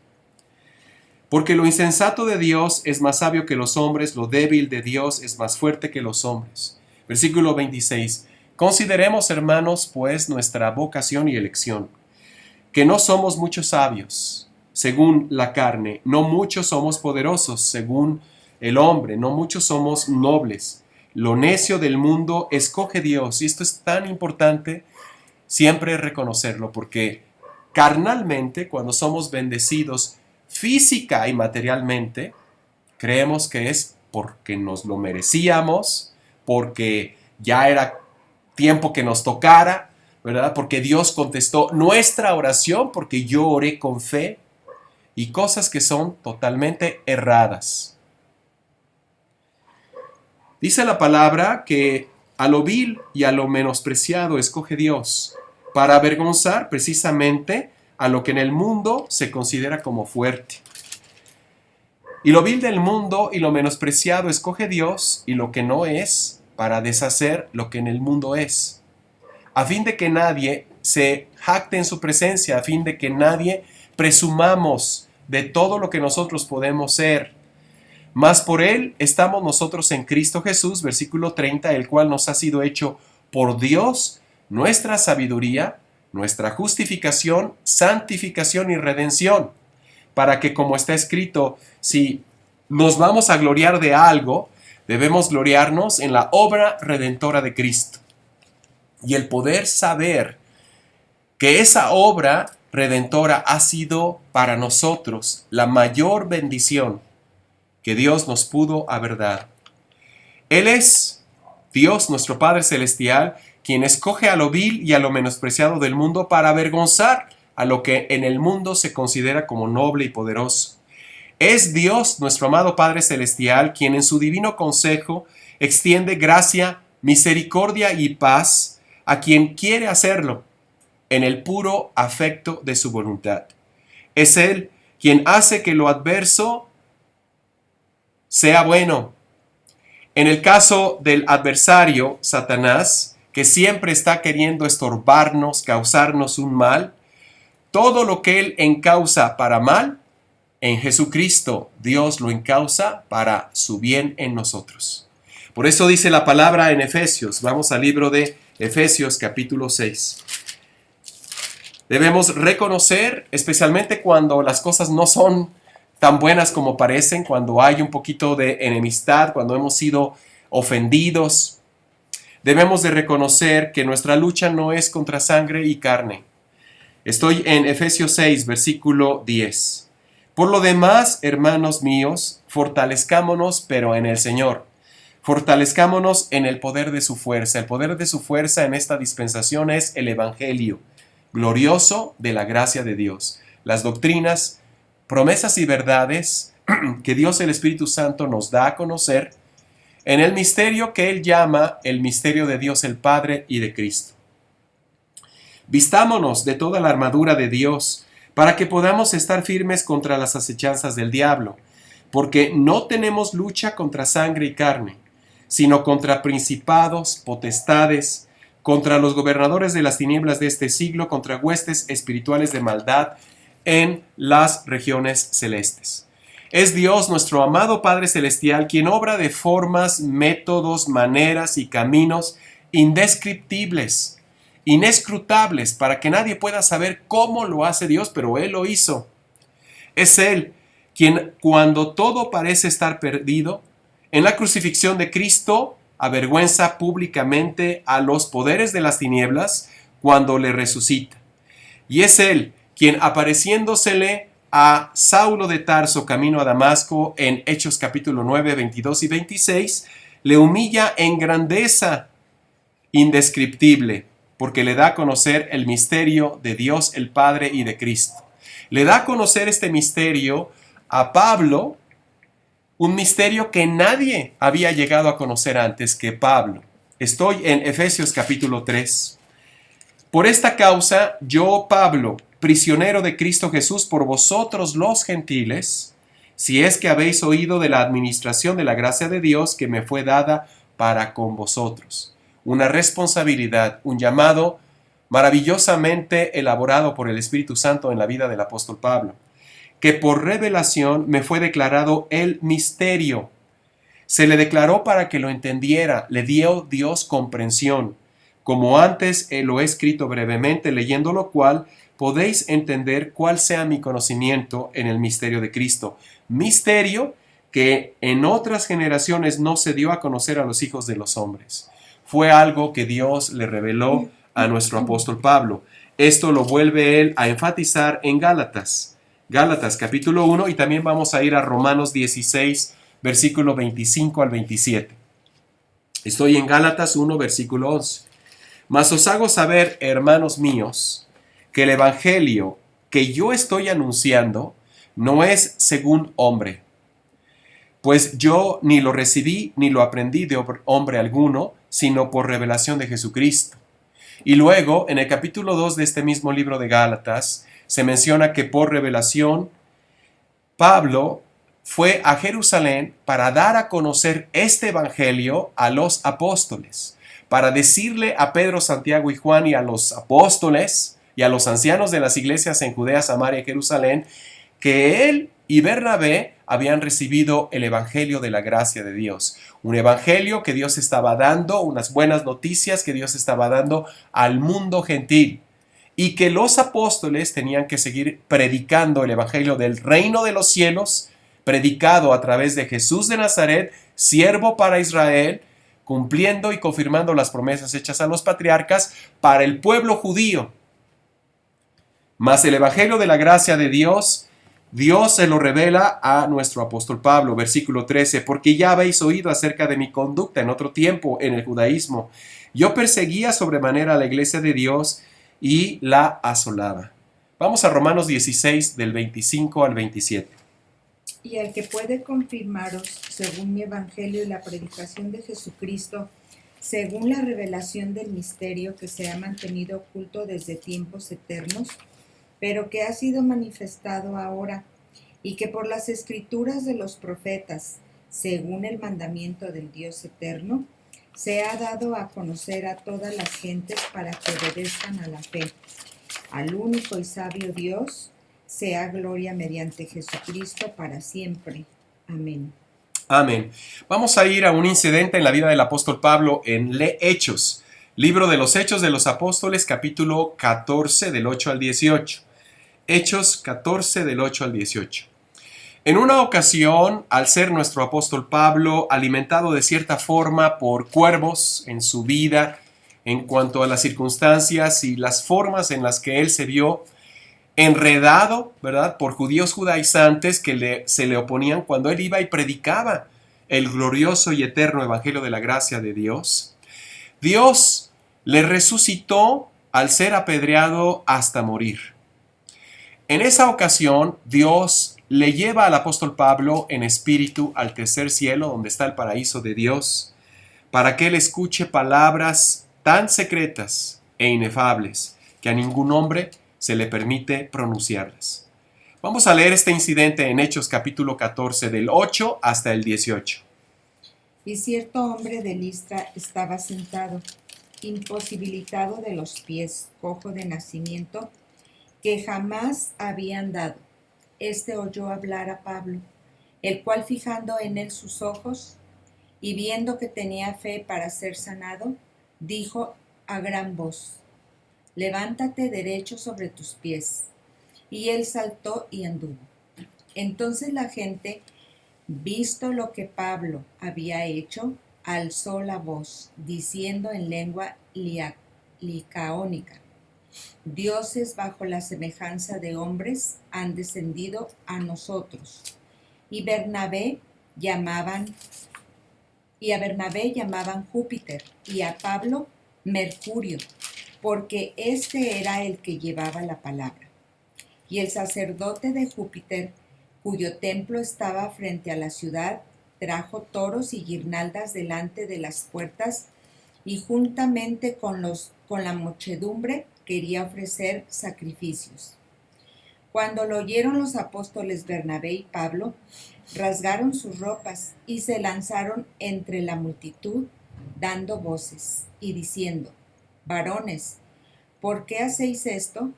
Porque lo insensato de Dios es más sabio que los hombres, lo débil de Dios es más fuerte que los hombres. Versículo 26. Consideremos, hermanos, pues, nuestra vocación y elección, que no somos muchos sabios, según la carne, no muchos somos poderosos, según el hombre, no muchos somos nobles. Lo necio del mundo escoge Dios, y esto es tan importante siempre reconocerlo, porque carnalmente, cuando somos bendecidos física y materialmente, creemos que es porque nos lo merecíamos, porque ya era tiempo que nos tocara, ¿verdad? Porque Dios contestó nuestra oración, porque yo oré con fe, y cosas que son totalmente erradas. Dice la palabra que a lo vil y a lo menospreciado escoge Dios, para avergonzar precisamente a lo que en el mundo se considera como fuerte. Y lo vil del mundo y lo menospreciado escoge Dios, y lo que no es, para deshacer lo que en el mundo es, a fin de que nadie se jacte en su presencia, a fin de que nadie presumamos de todo lo que nosotros podemos ser. Mas por Él estamos nosotros en Cristo Jesús, versículo 30, el cual nos ha sido hecho por Dios nuestra sabiduría, nuestra justificación, santificación y redención, para que, como está escrito, si nos vamos a gloriar de algo, debemos gloriarnos en la obra redentora de Cristo. Y el poder saber que esa obra redentora ha sido para nosotros la mayor bendición que Dios nos pudo haber dado. Él es Dios, nuestro Padre Celestial, quien escoge a lo vil y a lo menospreciado del mundo para avergonzar a lo que en el mundo se considera como noble y poderoso. Es Dios, nuestro amado Padre Celestial, quien en su divino consejo extiende gracia, misericordia y paz a quien quiere hacerlo en el puro afecto de su voluntad. Es Él quien hace que lo adverso sea bueno. En el caso del adversario, Satanás, que siempre está queriendo estorbarnos, causarnos un mal, todo lo que él encausa para mal, en Jesucristo Dios lo encausa para su bien en nosotros. Por eso dice la palabra en Efesios. Vamos al libro de Efesios capítulo 6. Debemos reconocer, especialmente cuando las cosas no son tan buenas como parecen, cuando hay un poquito de enemistad, cuando hemos sido ofendidos, debemos de reconocer que nuestra lucha no es contra sangre y carne. Estoy en Efesios 6, versículo 10. Por lo demás, hermanos míos, fortalezcámonos, pero en el Señor. Fortalezcámonos en el poder de su fuerza. El poder de su fuerza en esta dispensación es el Evangelio glorioso de la gracia de Dios. Las doctrinas, promesas y verdades que Dios el Espíritu Santo nos da a conocer en el misterio que Él llama el misterio de Dios el Padre y de Cristo. Vistámonos de toda la armadura de Dios para que podamos estar firmes contra las acechanzas del diablo, porque no tenemos lucha contra sangre y carne, sino contra principados, potestades, contra los gobernadores de las tinieblas de este siglo, contra huestes espirituales de maldad en las regiones celestes. Es Dios, nuestro amado Padre Celestial, quien obra de formas, métodos, maneras y caminos indescriptibles, inescrutables, para que nadie pueda saber cómo lo hace Dios, pero Él lo hizo. Es Él quien, cuando todo parece estar perdido, en la crucifixión de Cristo, avergüenza públicamente a los poderes de las tinieblas cuando le resucita. Y es Él quien, apareciéndosele a Saulo de Tarso camino a Damasco en Hechos capítulo 9, 22 y 26, le humilla en grandeza indescriptible, porque le da a conocer el misterio de Dios el Padre y de Cristo. Le da a conocer este misterio a Pablo, un misterio que nadie había llegado a conocer antes que Pablo. Estoy en Efesios capítulo 3. Por esta causa, yo, Pablo, prisionero de Cristo Jesús por vosotros los gentiles, si es que habéis oído de la administración de la gracia de Dios que me fue dada para con vosotros. Una responsabilidad, un llamado maravillosamente elaborado por el Espíritu Santo en la vida del apóstol Pablo, que por revelación me fue declarado el misterio. Se le declaró para que lo entendiera, le dio Dios comprensión, como antes lo he escrito brevemente, leyendo lo cual podéis entender cuál sea mi conocimiento en el misterio de Cristo. Misterio que en otras generaciones no se dio a conocer a los hijos de los hombres. Fue algo que Dios le reveló a nuestro apóstol Pablo. Esto lo vuelve él a enfatizar en Gálatas. Gálatas capítulo 1, y también vamos a ir a Romanos 16, versículo 25 al 27. Estoy en Gálatas 1, versículo 11. Mas os hago saber, hermanos míos, que el evangelio que yo estoy anunciando no es según hombre, pues yo ni lo recibí ni lo aprendí de hombre alguno, sino por revelación de Jesucristo. Y luego, en el capítulo 2 de este mismo libro de Gálatas, se menciona que por revelación Pablo fue a Jerusalén para dar a conocer este evangelio a los apóstoles, para decirle a Pedro, Santiago y Juan y a los apóstoles y a los ancianos de las iglesias en Judea, Samaria y Jerusalén, que él y Bernabé habían recibido el evangelio de la gracia de Dios, un evangelio que Dios estaba dando, unas buenas noticias que Dios estaba dando al mundo gentil, y que los apóstoles tenían que seguir predicando el evangelio del reino de los cielos, predicado a través de Jesús de Nazaret, siervo para Israel, cumpliendo y confirmando las promesas hechas a los patriarcas para el pueblo judío. Mas el evangelio de la gracia de Dios, Dios se lo revela a nuestro apóstol Pablo, versículo 13, porque ya habéis oído acerca de mi conducta en otro tiempo en el judaísmo. Yo perseguía sobremanera a la iglesia de Dios y la asolaba. Vamos a Romanos 16, del 25 al 27. Y al que puede confirmaros, según mi evangelio y la predicación de Jesucristo, según la revelación del misterio que se ha mantenido oculto desde tiempos eternos, pero que ha sido manifestado ahora, y que por las escrituras de los profetas, según el mandamiento del Dios eterno, se ha dado a conocer a todas las gentes para que obedezcan a la fe. Al único y sabio Dios, sea gloria mediante Jesucristo para siempre. Amén. Amén. Vamos a ir a un incidente en la vida del apóstol Pablo en Hechos, libro de los Hechos de los Apóstoles, capítulo 14, del 8 al 18. Hechos 14, del 8 al 18. En una ocasión, al ser nuestro apóstol Pablo alimentado de cierta forma por cuervos en su vida, en cuanto a las circunstancias y las formas en las que él se vio enredado, ¿verdad?, por judíos judaizantes que se le oponían cuando él iba y predicaba el glorioso y eterno evangelio de la gracia de Dios, Dios le resucitó al ser apedreado hasta morir. En esa ocasión, Dios le lleva al apóstol Pablo en espíritu al tercer cielo, donde está el paraíso de Dios, para que él escuche palabras tan secretas e inefables que a ningún hombre se le permite pronunciarlas. Vamos a leer este incidente en Hechos capítulo 14, del 8 hasta el 18. Y cierto hombre de Listra estaba sentado, imposibilitado de los pies, cojo de nacimiento, que jamás había andado. Este oyó hablar a Pablo, el cual fijando en él sus ojos, y viendo que tenía fe para ser sanado, dijo a gran voz: levántate derecho sobre tus pies. Y él saltó y anduvo. Entonces la gente, visto lo que Pablo había hecho, alzó la voz, diciendo en lengua licaónica: dioses bajo la semejanza de hombres han descendido a nosotros. Y a Bernabé llamaban Júpiter, y a Pablo Mercurio, porque este era el que llevaba la palabra. Y el sacerdote de Júpiter, cuyo templo estaba frente a la ciudad, trajo toros y guirnaldas delante de las puertas, y juntamente con la muchedumbre quería ofrecer sacrificios. Cuando lo oyeron los apóstoles Bernabé y Pablo, rasgaron sus ropas y se lanzaron entre la multitud, dando voces y diciendo: varones, ¿por qué hacéis esto?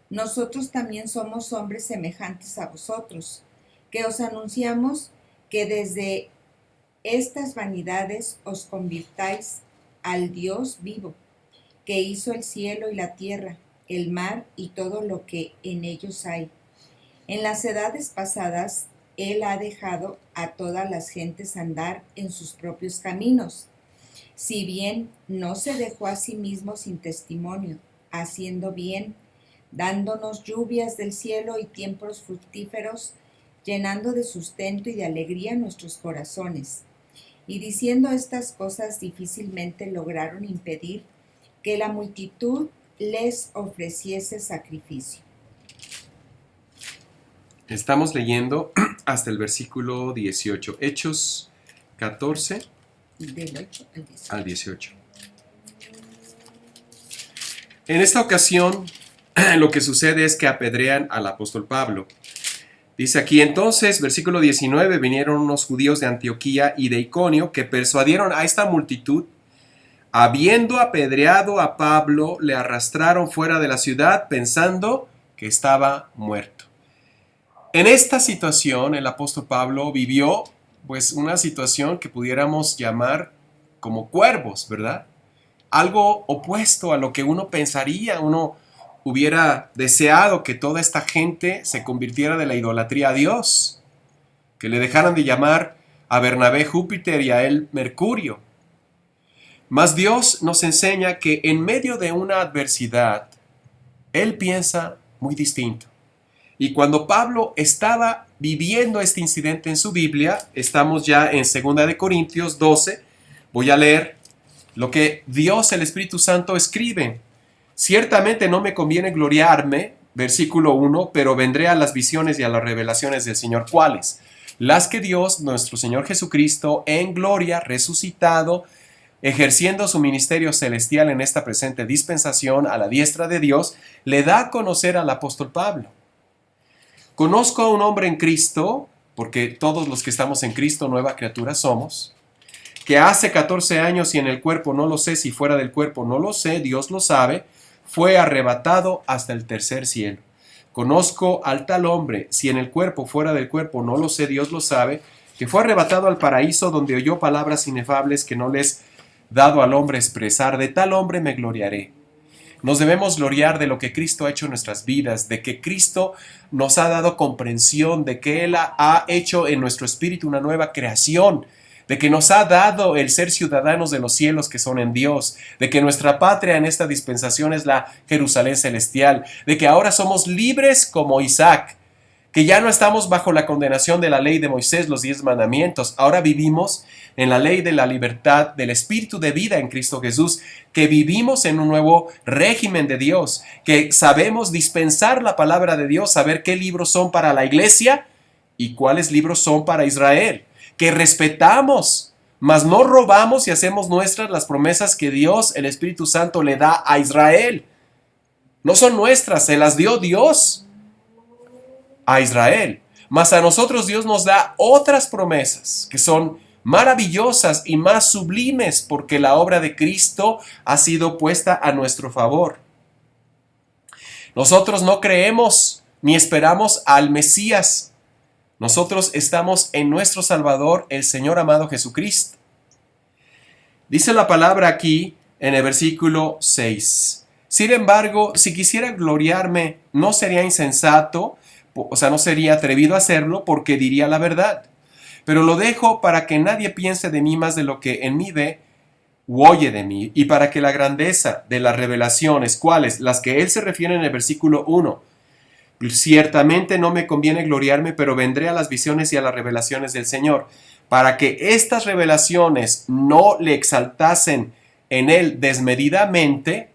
Nosotros también somos hombres semejantes a vosotros, que os anunciamos que desde estas vanidades os convirtáis al Dios vivo, que hizo el cielo y la tierra, el mar y todo lo que en ellos hay. En las edades pasadas, Él ha dejado a todas las gentes andar en sus propios caminos, si bien no se dejó a sí mismo sin testimonio, haciendo bien, dándonos lluvias del cielo y tiempos fructíferos, llenando de sustento y de alegría nuestros corazones. Y diciendo estas cosas difícilmente lograron impedir que la multitud les ofreciese sacrificio. Estamos leyendo hasta el versículo 18. Hechos 14 Del 8 al 18. En esta ocasión, lo que sucede es que apedrean al apóstol Pablo. Dice aquí entonces, versículo 19, vinieron unos judíos de Antioquía y de Iconio que persuadieron a esta multitud. Habiendo apedreado a Pablo, le arrastraron fuera de la ciudad pensando que estaba muerto. En esta situación, el apóstol Pablo vivió pues una situación que pudiéramos llamar como cuervos, ¿verdad? Algo opuesto a lo que uno pensaría, uno hubiera deseado que toda esta gente se convirtiera de la idolatría a Dios, que le dejaran de llamar a Bernabé Júpiter y a él Mercurio. Mas Dios nos enseña que en medio de una adversidad, Él piensa muy distinto. Y cuando Pablo estaba viviendo este incidente en su Biblia, estamos ya en 2 de Corintios 12, voy a leer lo que Dios, el Espíritu Santo, escribe. Ciertamente no me conviene gloriarme, versículo 1, pero vendré a las visiones y a las revelaciones del Señor. ¿Cuáles? Las que Dios, nuestro Señor Jesucristo, en gloria, resucitado, ejerciendo su ministerio celestial en esta presente dispensación a la diestra de Dios, le da a conocer al apóstol Pablo. Conozco a un hombre en Cristo, porque todos los que estamos en Cristo nueva criatura somos, que hace 14 años y en el cuerpo no lo sé, si fuera del cuerpo no lo sé, Dios lo sabe, fue arrebatado hasta el tercer cielo. Conozco al tal hombre, si en el cuerpo fuera del cuerpo no lo sé, Dios lo sabe, que fue arrebatado al paraíso donde oyó palabras inefables que no les dado al hombre expresar. De tal hombre me gloriaré. Nos debemos gloriar de lo que Cristo ha hecho en nuestras vidas, de que Cristo nos ha dado comprensión, de que Él ha hecho en nuestro espíritu una nueva creación, de que nos ha dado el ser ciudadanos de los cielos que son en Dios, de que nuestra patria en esta dispensación es la Jerusalén celestial, de que ahora somos libres como Isaac, que ya no estamos bajo la condenación de la ley de Moisés, los 10 mandamientos, ahora vivimos en la ley de la libertad, del espíritu de vida en Cristo Jesús, que vivimos en un nuevo régimen de Dios, que sabemos dispensar la palabra de Dios, saber qué libros son para la iglesia y cuáles libros son para Israel, que respetamos, mas no robamos y hacemos nuestras las promesas que Dios, el Espíritu Santo, le da a Israel. No son nuestras, se las dio Dios a Israel, mas a nosotros Dios nos da otras promesas que son maravillosas y más sublimes porque la obra de Cristo ha sido puesta a nuestro favor. Nosotros no creemos ni esperamos al Mesías. Nosotros estamos en nuestro Salvador, el Señor amado Jesucristo. Dice la palabra aquí en el versículo 6. Sin embargo, si quisiera gloriarme, no sería insensato, no sería atrevido a hacerlo porque diría la verdad. Pero lo dejo para que nadie piense de mí más de lo que en mí ve u oye de mí, y para que la grandeza de las revelaciones, ¿cuáles? Las que él se refiere en el versículo 1. Ciertamente no me conviene gloriarme, pero vendré a las visiones y a las revelaciones del Señor, para que estas revelaciones no le exaltasen en él desmedidamente.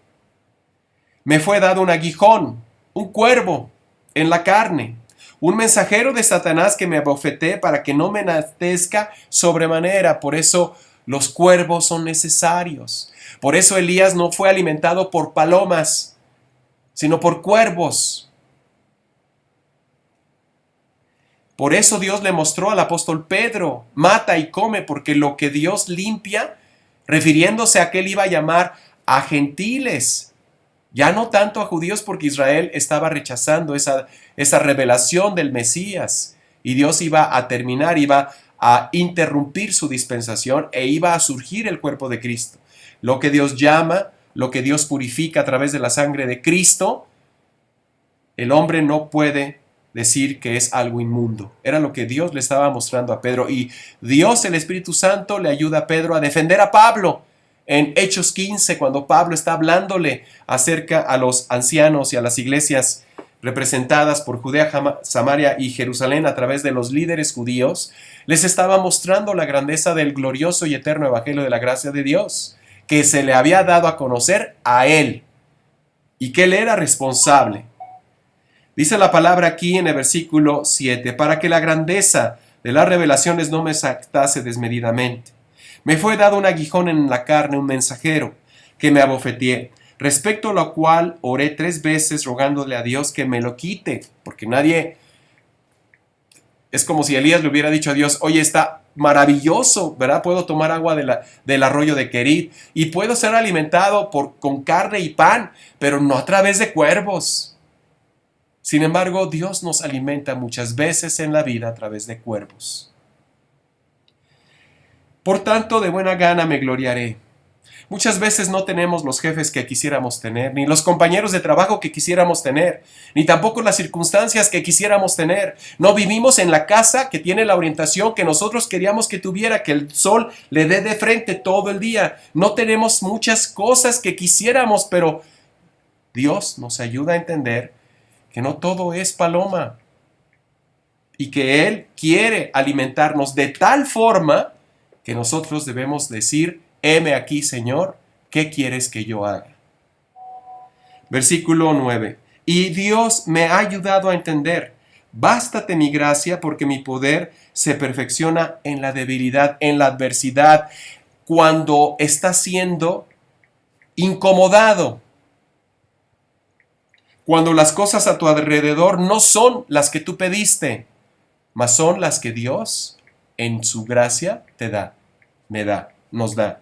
Me fue dado un aguijón, un cuervo en la carne, un mensajero de Satanás que me abofetee para que no me enaltezca sobremanera. Por eso los cuervos son necesarios. Por eso Elías no fue alimentado por palomas, sino por cuervos. Por eso Dios le mostró al apóstol Pedro, mata y come, porque lo que Dios limpia, refiriéndose a que él iba a llamar a gentiles, ya no tanto a judíos, porque Israel estaba rechazando esa revelación del Mesías, y Dios iba a terminar, iba a interrumpir su dispensación e iba a surgir el cuerpo de Cristo. Lo que Dios llama, lo que Dios purifica a través de la sangre de Cristo, el hombre no puede decir que es algo inmundo. Era lo que Dios le estaba mostrando a Pedro, y Dios, el Espíritu Santo, le ayuda a Pedro a defender a Pablo. En Hechos 15, cuando Pablo está hablándole acerca a los ancianos y a las iglesias representadas por Judea, Samaria y Jerusalén a través de los líderes judíos, les estaba mostrando la grandeza del glorioso y eterno evangelio de la gracia de Dios, que se le había dado a conocer a él y que él era responsable. Dice la palabra aquí en el versículo 7, para que la grandeza de las revelaciones no me exaltase desmedidamente. Me fue dado un aguijón en la carne, un mensajero, que me abofeteé, respecto a lo cual oré 3 veces rogándole a Dios que me lo quite, porque nadie, es como si Elías le hubiera dicho a Dios, oye, está maravilloso, ¿verdad? Puedo tomar agua del arroyo de Querit y puedo ser alimentado con carne y pan, pero no a través de cuervos. Sin embargo, Dios nos alimenta muchas veces en la vida a través de cuervos. Por tanto, de buena gana me gloriaré. Muchas veces no tenemos los jefes que quisiéramos tener, ni los compañeros de trabajo que quisiéramos tener, ni tampoco las circunstancias que quisiéramos tener. No vivimos en la casa que tiene la orientación que nosotros queríamos que tuviera, que el sol le dé de frente todo el día. No tenemos muchas cosas que quisiéramos, pero Dios nos ayuda a entender que no todo es paloma y que Él quiere alimentarnos de tal forma que nosotros debemos decir, heme aquí, Señor, ¿qué quieres que yo haga? Versículo 9. Y Dios me ha ayudado a entender, bástate mi gracia porque mi poder se perfecciona en la debilidad, en la adversidad, cuando está siendo incomodado. Cuando las cosas a tu alrededor no son las que tú pediste, mas son las que Dios en su gracia te da, nos da.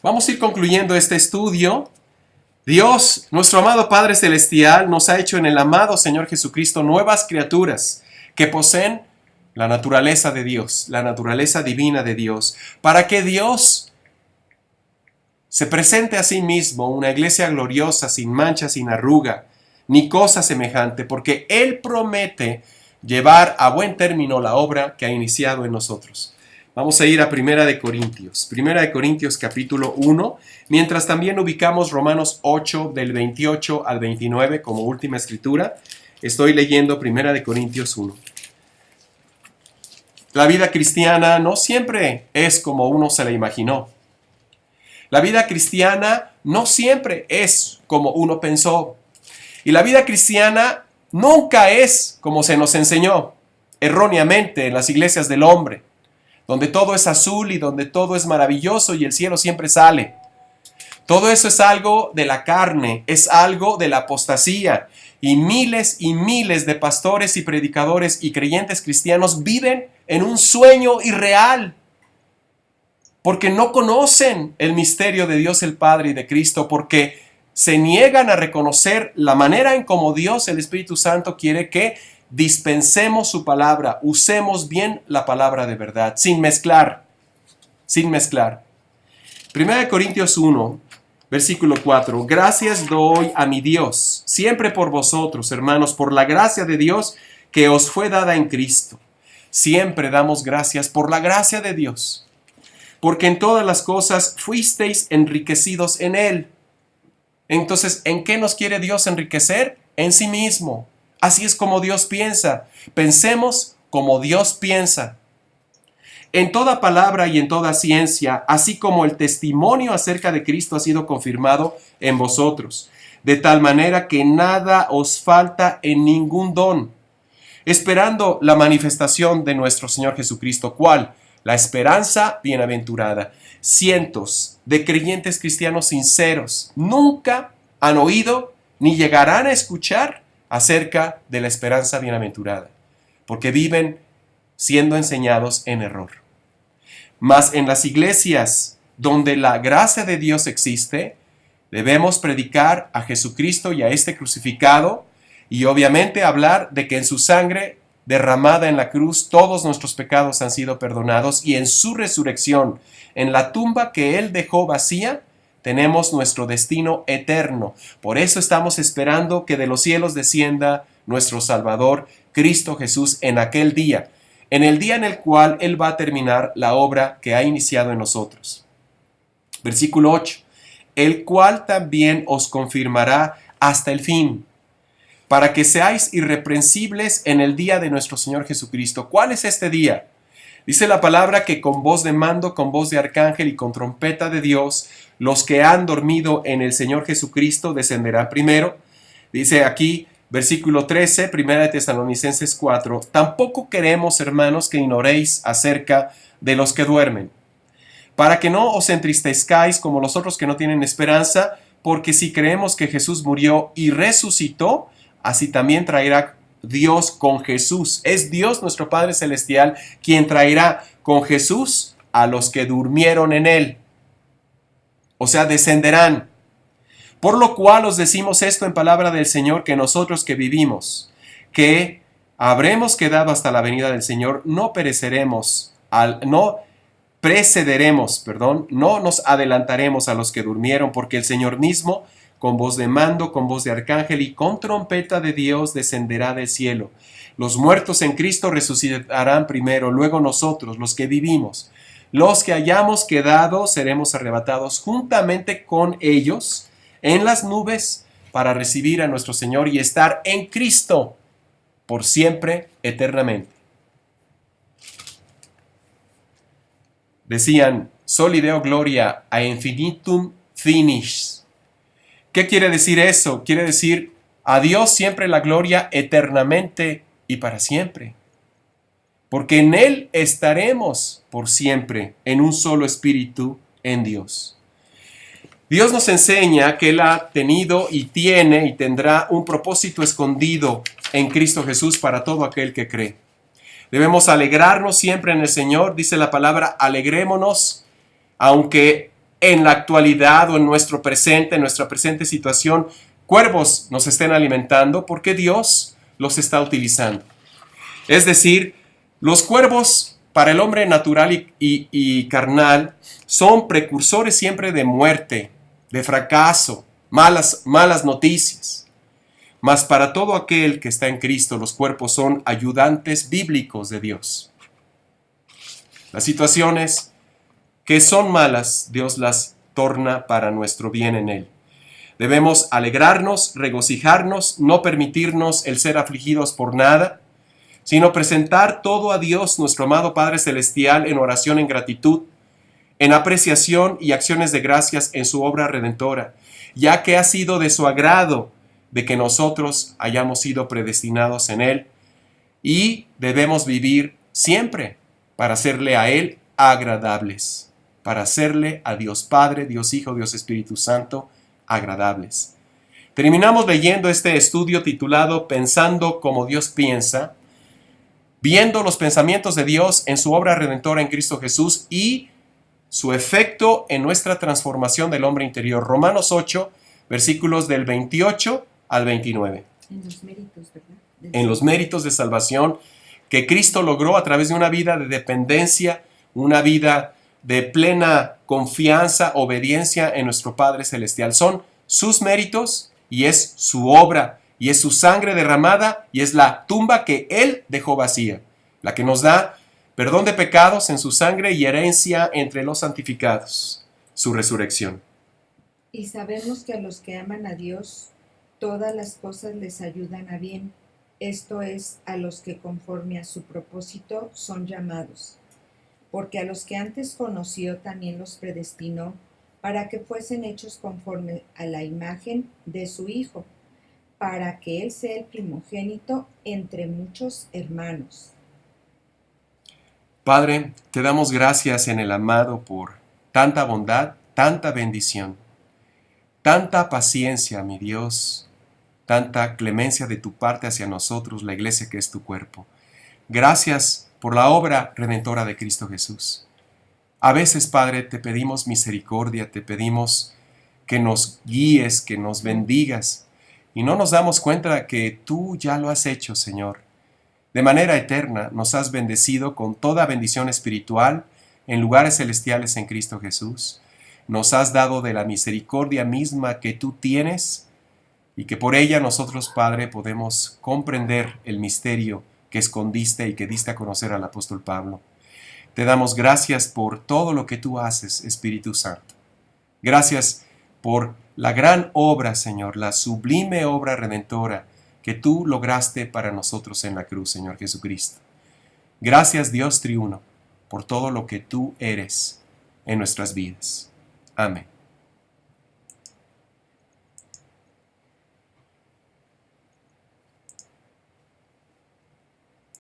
Vamos a ir concluyendo este estudio. Dios, nuestro amado Padre Celestial, nos ha hecho en el amado Señor Jesucristo nuevas criaturas que poseen la naturaleza de Dios, la naturaleza divina de Dios, para que Dios se presente a sí mismo una iglesia gloriosa, sin mancha, sin arruga, ni cosa semejante, porque Él promete llevar a buen término la obra que ha iniciado en nosotros. Vamos a ir a Primera de Corintios capítulo 1, mientras también ubicamos Romanos 8 del 28 al 29 como última escritura. Estoy leyendo Primera de Corintios 1. La vida cristiana no siempre es como uno se la imaginó. La vida cristiana no siempre es como uno pensó. Y la vida cristiana nunca es como se nos enseñó erróneamente en las iglesias del hombre, donde todo es azul y donde todo es maravilloso y el cielo siempre sale. Todo eso es algo de la carne, es algo de la apostasía. Y miles de pastores y predicadores y creyentes cristianos viven en un sueño irreal, porque no conocen el misterio de Dios el Padre y de Cristo, porque se niegan a reconocer la manera en cómo Dios, el Espíritu Santo, quiere que dispensemos su palabra, usemos bien la palabra de verdad, sin mezclar. Primera de Corintios 1, versículo 4. Gracias doy a mi Dios, siempre por vosotros, hermanos, por la gracia de Dios que os fue dada en Cristo. Siempre damos gracias por la gracia de Dios, porque en todas las cosas fuisteis enriquecidos en Él. Entonces, ¿en qué nos quiere Dios enriquecer? En sí mismo. Así es como Dios piensa. Pensemos como Dios piensa. En toda palabra y en toda ciencia, así como el testimonio acerca de Cristo ha sido confirmado en vosotros, de tal manera que nada os falta en ningún don, esperando la manifestación de nuestro Señor Jesucristo, ¿cuál? La esperanza bienaventurada. Cientos de creyentes cristianos sinceros nunca han oído ni llegarán a escuchar acerca de la esperanza bienaventurada, porque viven siendo enseñados en error. Mas en las iglesias donde la gracia de Dios existe, debemos predicar a Jesucristo y a este crucificado, y obviamente hablar de que en su sangre derramada en la cruz todos nuestros pecados han sido perdonados, y en su resurrección, en la tumba que Él dejó vacía, tenemos nuestro destino eterno. Por eso estamos esperando que de los cielos descienda nuestro Salvador, Cristo Jesús, en aquel día, en el día en el cual Él va a terminar la obra que ha iniciado en nosotros. Versículo 8. El cual también os confirmará hasta el fin, para que seáis irreprensibles en el día de nuestro Señor Jesucristo. ¿Cuál es este día? Dice la palabra que con voz de mando, con voz de arcángel y con trompeta de Dios, los que han dormido en el Señor Jesucristo descenderán primero. Dice aquí, versículo 13, 1 Tesalonicenses 4, tampoco queremos, hermanos, que ignoréis acerca de los que duermen, para que no os entristezcáis como los otros que no tienen esperanza, porque si creemos que Jesús murió y resucitó, así también traerá Dios con Jesús. Es Dios nuestro Padre Celestial quien traerá con Jesús a los que durmieron en él. O sea, descenderán. Por lo cual os decimos esto en palabra del Señor, que nosotros que vivimos, que habremos quedado hasta la venida del Señor, no nos adelantaremos a los que durmieron, porque el Señor mismo, con voz de mando, con voz de arcángel y con trompeta de Dios, descenderá del cielo. Los muertos en Cristo resucitarán primero, luego nosotros, los que vivimos. Los que hayamos quedado, seremos arrebatados juntamente con ellos en las nubes para recibir a nuestro Señor y estar en Cristo por siempre, eternamente. Decían, soli Deo gloria a infinitum finis. ¿Qué quiere decir eso? Quiere decir a Dios siempre la gloria eternamente y para siempre. Porque en Él estaremos por siempre en un solo espíritu en Dios. Dios nos enseña que Él ha tenido y tiene y tendrá un propósito escondido en Cristo Jesús para todo aquel que cree. Debemos alegrarnos siempre en el Señor, dice la palabra, alegrémonos, aunque en la actualidad o en nuestro presente, en nuestra presente situación, cuervos nos estén alimentando, porque Dios los está utilizando. Es decir, los cuervos para el hombre natural y carnal son precursores siempre de muerte, de fracaso, malas noticias. Mas para todo aquel que está en Cristo, los cuerpos son ayudantes bíblicos de Dios. Las situaciones que son malas, Dios las torna para nuestro bien en Él. Debemos alegrarnos, regocijarnos, no permitirnos el ser afligidos por nada, sino presentar todo a Dios, nuestro amado Padre Celestial, en oración, en gratitud, en apreciación y acciones de gracias en su obra redentora, ya que ha sido de su agrado de que nosotros hayamos sido predestinados en Él, y debemos vivir siempre para hacerle a Él agradables, para hacerle a Dios Padre, Dios Hijo, Dios Espíritu Santo agradables. Terminamos leyendo este estudio titulado Pensando como Dios piensa, viendo los pensamientos de Dios en su obra redentora en Cristo Jesús y su efecto en nuestra transformación del hombre interior. Romanos 8, versículos del 28 al 29. En los méritos, ¿verdad? En los méritos de salvación que Cristo logró a través de una vida de dependencia, una vida de plena confianza, obediencia en nuestro Padre Celestial. Son sus méritos y es su obra y es su sangre derramada y es la tumba que Él dejó vacía, la que nos da perdón de pecados en su sangre y herencia entre los santificados, su resurrección. Y sabemos que a los que aman a Dios, todas las cosas les ayudan a bien, esto es, a los que conforme a su propósito son llamados. Porque a los que antes conoció también los predestinó, para que fuesen hechos conforme a la imagen de su Hijo, para que Él sea el primogénito entre muchos hermanos. Padre, te damos gracias en el amado por tanta bondad, tanta bendición, tanta paciencia, mi Dios, tanta clemencia de tu parte hacia nosotros, la iglesia que es tu cuerpo. Gracias por la obra redentora de Cristo Jesús. A veces, Padre, te pedimos misericordia, te pedimos que nos guíes, que nos bendigas, y no nos damos cuenta de que tú ya lo has hecho, Señor. De manera eterna nos has bendecido con toda bendición espiritual en lugares celestiales en Cristo Jesús. Nos has dado de la misericordia misma que tú tienes y que por ella nosotros, Padre, podemos comprender el misterio que escondiste y que diste a conocer al apóstol Pablo. Te damos gracias por todo lo que tú haces, Espíritu Santo. Gracias por la gran obra, Señor, la sublime obra redentora que tú lograste para nosotros en la cruz, Señor Jesucristo. Gracias, Dios triuno, por todo lo que tú eres en nuestras vidas. Amén.